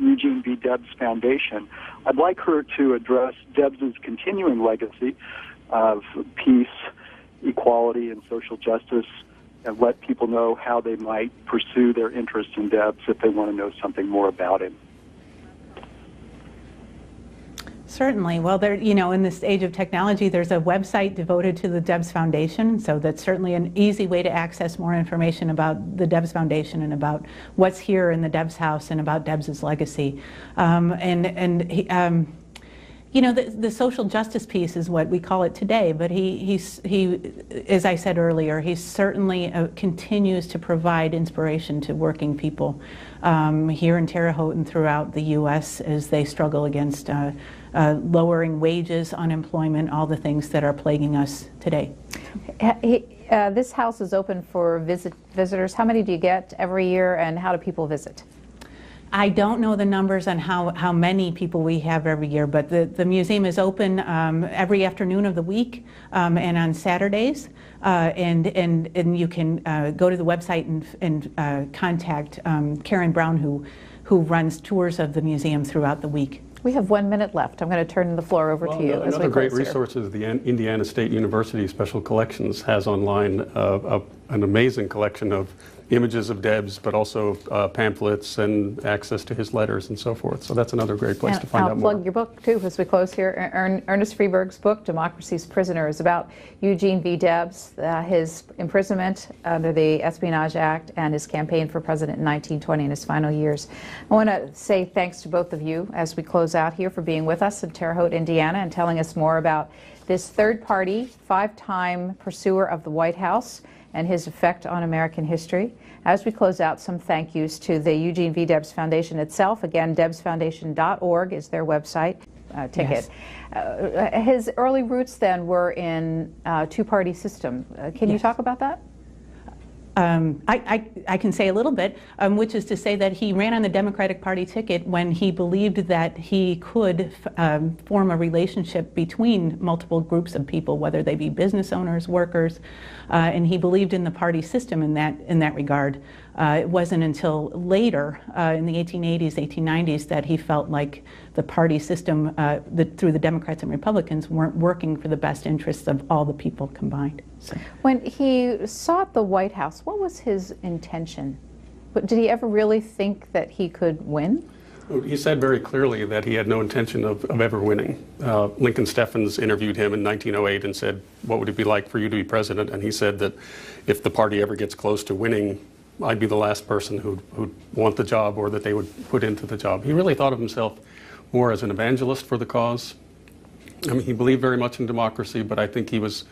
Eugene V. Debs Foundation, I'd like her to address Debs' continuing legacy of peace, equality, and social justice, and let people know how they might pursue their interest in Debs if they want to know something more about him. Certainly. Well, in this age of technology, there's a website devoted to the Debs Foundation, so that's certainly an easy way to access more information about the Debs Foundation and about what's here in the Debs house and about Debs' legacy. You know, the social justice piece is what we call it today, but he as I said earlier, he certainly continues to provide inspiration to working people here in Terre Haute and throughout the U.S. as they struggle against lowering wages, unemployment, all the things that are plaguing us today. This house is open for visitors. How many do you get every year, and how do people visit? I don't know the numbers on how many people we have every year, but the museum is open every afternoon of the week and on Saturdays. And you can go to the website and contact Karen Brown, who runs tours of the museum throughout the week. We have 1 minute left. I'm going to turn the floor over to you. Another great resource is the Indiana State University Special Collections has online an amazing collection of images of Debs, but also pamphlets and access to his letters and so forth. So that's another great place to find out more. I'll plug your book, too, as we close here. Ernest Freeberg's book, Democracy's Prisoner, is about Eugene V. Debs, his imprisonment under the Espionage Act, and his campaign for president in 1920 in his final years. I want to say thanks to both of you as we close out here for being with us in Terre Haute, Indiana, and telling us more about this third-party, 5-time pursuer of the White House and his effect on American history. As we close out, some thank yous to the Eugene V. Debs Foundation itself. Again, debsfoundation.org is their website ticket. Yes. His early roots then were in two-party system. Can you talk about that? I can say a little bit, which is to say that he ran on the Democratic Party ticket when he believed that he could form a relationship between multiple groups of people, whether they be business owners, workers, and he believed in the party system in that regard. It wasn't until later, in the 1880s, 1890s, that he felt like the party system, through the Democrats and Republicans, weren't working for the best interests of all the people combined. So. When he sought the White House, what was his intention? Did he ever really think that he could win? He said very clearly that he had no intention of ever winning. Lincoln Steffens interviewed him in 1908 and said, what would it be like for you to be president? And he said that if the party ever gets close to winning, I'd be the last person who'd want the job or that they would put into the job. He really thought of himself more as an evangelist for the cause. I mean, he believed very much in democracy, but I think he was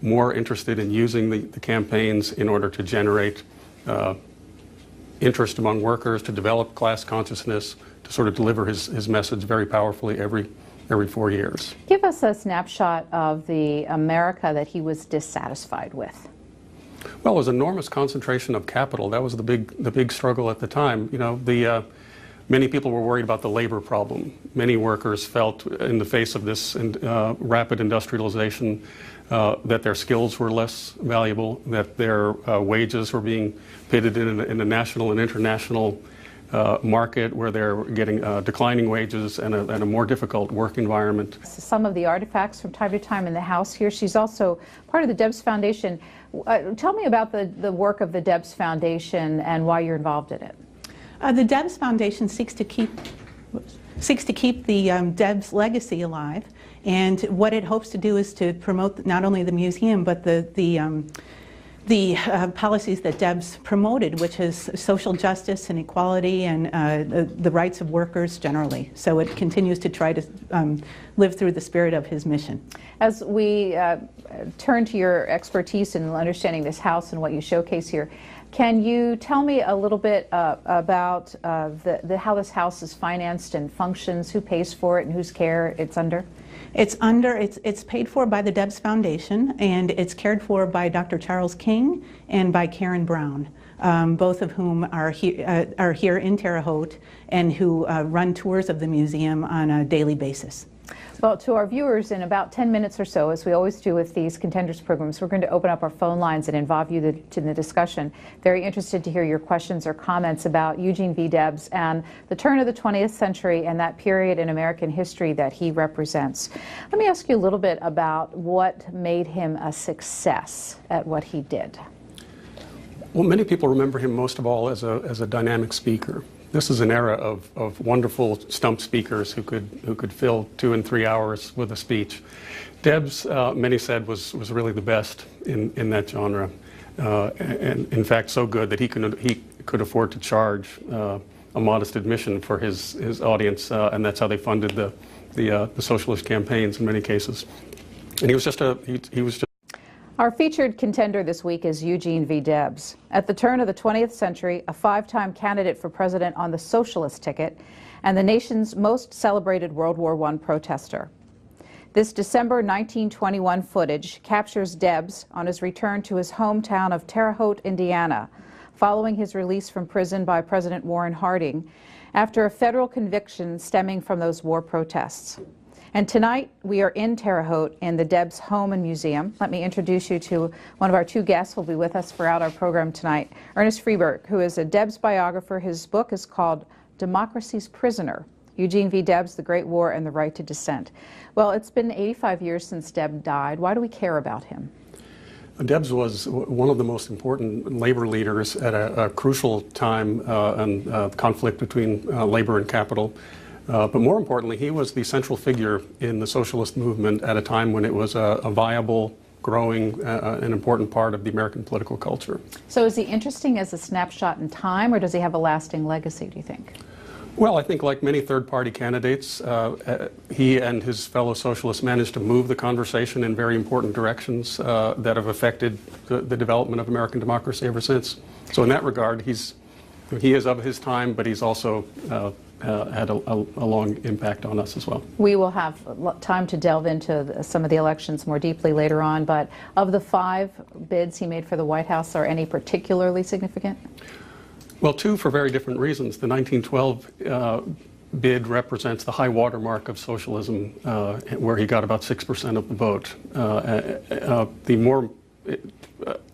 more interested in using the campaigns in order to generate interest among workers, to develop class consciousness, to sort of deliver his message very powerfully every 4 years. Give us a snapshot of the America that he was dissatisfied with. Well, it was an enormous concentration of capital. That was the big struggle at the time. You know, many people were worried about the labor problem. Many workers felt in the face of this rapid industrialization that their skills were less valuable, that their wages were being pitted in a national and international market where they're getting declining wages and a more difficult work environment. Some of the artifacts from time to time in the house here. She's also part of the Debs Foundation. Tell me about the work of the Debs Foundation and why you're involved in it. The Debs Foundation seeks to keep the Debs legacy alive, and what it hopes to do is to promote not only the museum but the policies that Debs promoted, which is social justice and equality and the rights of workers generally. So it continues to try to live through the spirit of his mission. As we turn to your expertise in understanding this house and what you showcase here, can you tell me a little bit about how this house is financed and functions, who pays for it and whose care it's under? It's paid for by the Debs Foundation, and it's cared for by Dr. Charles King and by Karen Brown, both of whom are here in Terre Haute and who run tours of the museum on a daily basis. Well, to our viewers, in about 10 minutes or so, as we always do with these Contenders programs, we're going to open up our phone lines and involve you in the discussion. Very interested to hear your questions or comments about Eugene V. Debs and the turn of the 20th century and that period in American history that he represents. Let me ask you a little bit about what made him a success at what he did. Well, many people remember him most of all as a dynamic speaker. This is an era of wonderful stump speakers who could fill 2 and 3 hours with a speech. Debs, many said, was really the best in that genre, and in fact so good that he could afford to charge a modest admission for his audience, and that's how they funded the the socialist campaigns in many cases. And he was just Our featured contender this week is Eugene V. Debs. At the turn of the 20th century, a 5-time candidate for president on the Socialist ticket and the nation's most celebrated World War I protester. This December 1921 footage captures Debs on his return to his hometown of Terre Haute, Indiana, following his release from prison by President Warren Harding after a federal conviction stemming from those war protests. And tonight, we are in Terre Haute in the Debs Home and Museum. Let me introduce you to one of our two guests who will be with us throughout our program tonight, Ernest Freberg, who is a Debs biographer. His book is called Democracy's Prisoner, Eugene V. Debs, The Great War and the Right to Dissent. Well, it's been 85 years since Debs died. Why do we care about him? Debs was one of the most important labor leaders at a crucial time in conflict between labor and capital. But more importantly, he was the central figure in the socialist movement at a time when it was a viable, growing, an important part of the American political culture. So is he interesting as a snapshot in time, or does he have a lasting legacy, do you think? Well, I think like many third-party candidates, he and his fellow socialists managed to move the conversation in very important directions that have affected the development of American democracy ever since. So in that regard, he is of his time, but he's also had a long impact on us as well. We will have time to delve into some of the elections more deeply later on, but of the 5 bids he made for the White House, are any particularly significant? Well, 2 for very different reasons. The 1912 bid represents the high watermark of socialism, where he got about 6% of the vote. The more,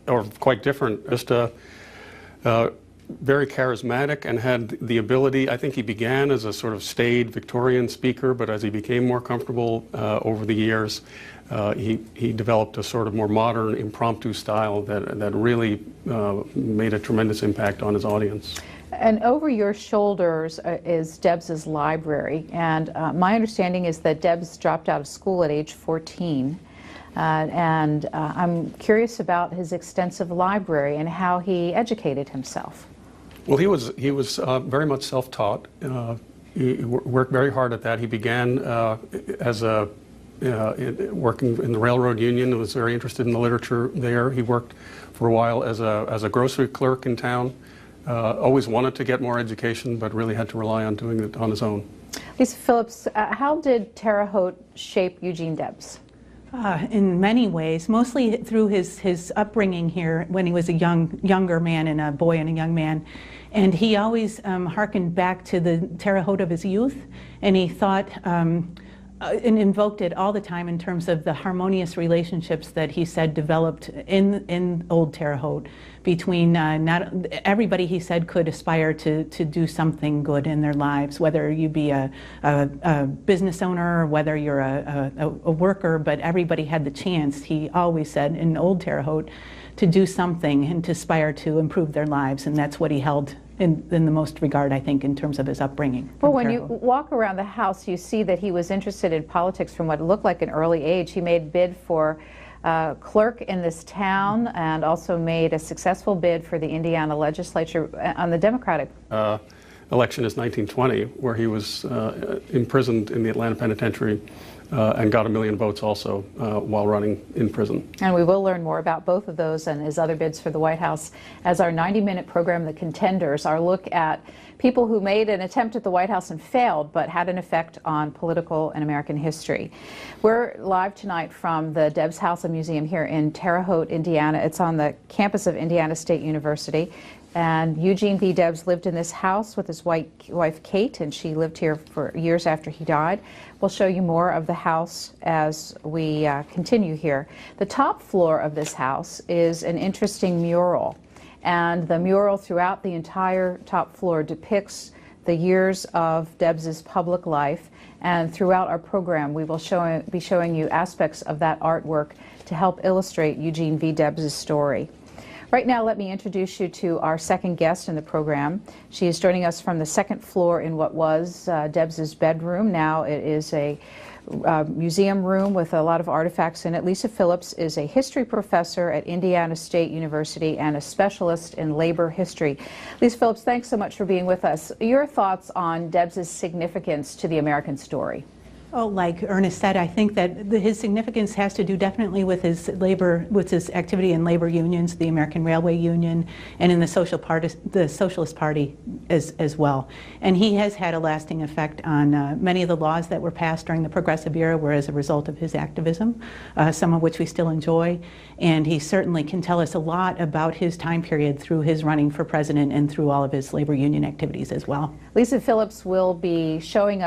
or quite different, just very charismatic and had the ability. I think he began as a sort of staid Victorian speaker, but as he became more comfortable over the years, he developed a sort of more modern, impromptu style that really made a tremendous impact on his audience. And over your shoulders is Debs's library, and my understanding is that Debs dropped out of school at age 14. And I'm curious about his extensive library and how he educated himself. Well, he was very much self-taught. He worked very hard at that. He began as working in the railroad union. He was very interested in the literature there. He worked for a while as a grocery clerk in town. Always wanted to get more education, but really had to rely on doing it on his own. Lisa Phillips, how did Terre Haute shape Eugene Debs? In many ways, mostly through his upbringing here when he was a younger man and a boy and a young man. And he always hearkened back to the Terre Haute of his youth, and he thought and invoked it all the time in terms of the harmonious relationships that he said developed in old Terre Haute between not everybody, he said, could aspire to do something good in their lives, whether you be a business owner or whether you're a worker, but everybody had the chance, he always said, in old Terre Haute, to do something and to aspire to improve their lives, and that's what he held in the most regard, I think, in terms of his upbringing. Well, when you walk around the house, you see that he was interested in politics from what looked like an early age. He made bid for clerk in this town and also made a successful bid for the Indiana legislature on the Democratic. Election is 1920, where he was imprisoned in the Atlanta penitentiary and got 1 million votes also while running in prison. And we will learn more about both of those and his other bids for the White House as our 90-minute program, The Contenders, our look at people who made an attempt at the White House and failed, but had an effect on political and American history. We're live tonight from the Debs House and Museum here in Terre Haute, Indiana. It's on the campus of Indiana State University. And Eugene V. Debs lived in this house with his wife, Kate, and she lived here for years after he died. We'll show you more of the house as we continue here. The top floor of this house is an interesting mural, and the mural throughout the entire top floor depicts the years of Debs's public life, and throughout our program we will be showing you aspects of that artwork to help illustrate Eugene V. Debs's story. Right now, let me introduce you to our second guest in the program. She is joining us from the second floor in what was Debs's bedroom. Now it is a museum room with a lot of artifacts in it. Lisa Phillips is a history professor at Indiana State University and a specialist in labor history. Lisa Phillips, thanks so much for being with us. Your thoughts on Debs's significance to the American story? Oh, like Ernest said, I think that his significance has to do definitely with his activity in labor unions, the American Railway Union, and in the Socialist Party as well. And he has had a lasting effect on many of the laws that were passed during the Progressive era were as a result of his activism, some of which we still enjoy. And he certainly can tell us a lot about his time period through his running for president and through all of his labor union activities as well. Lisa Phillips will be showing us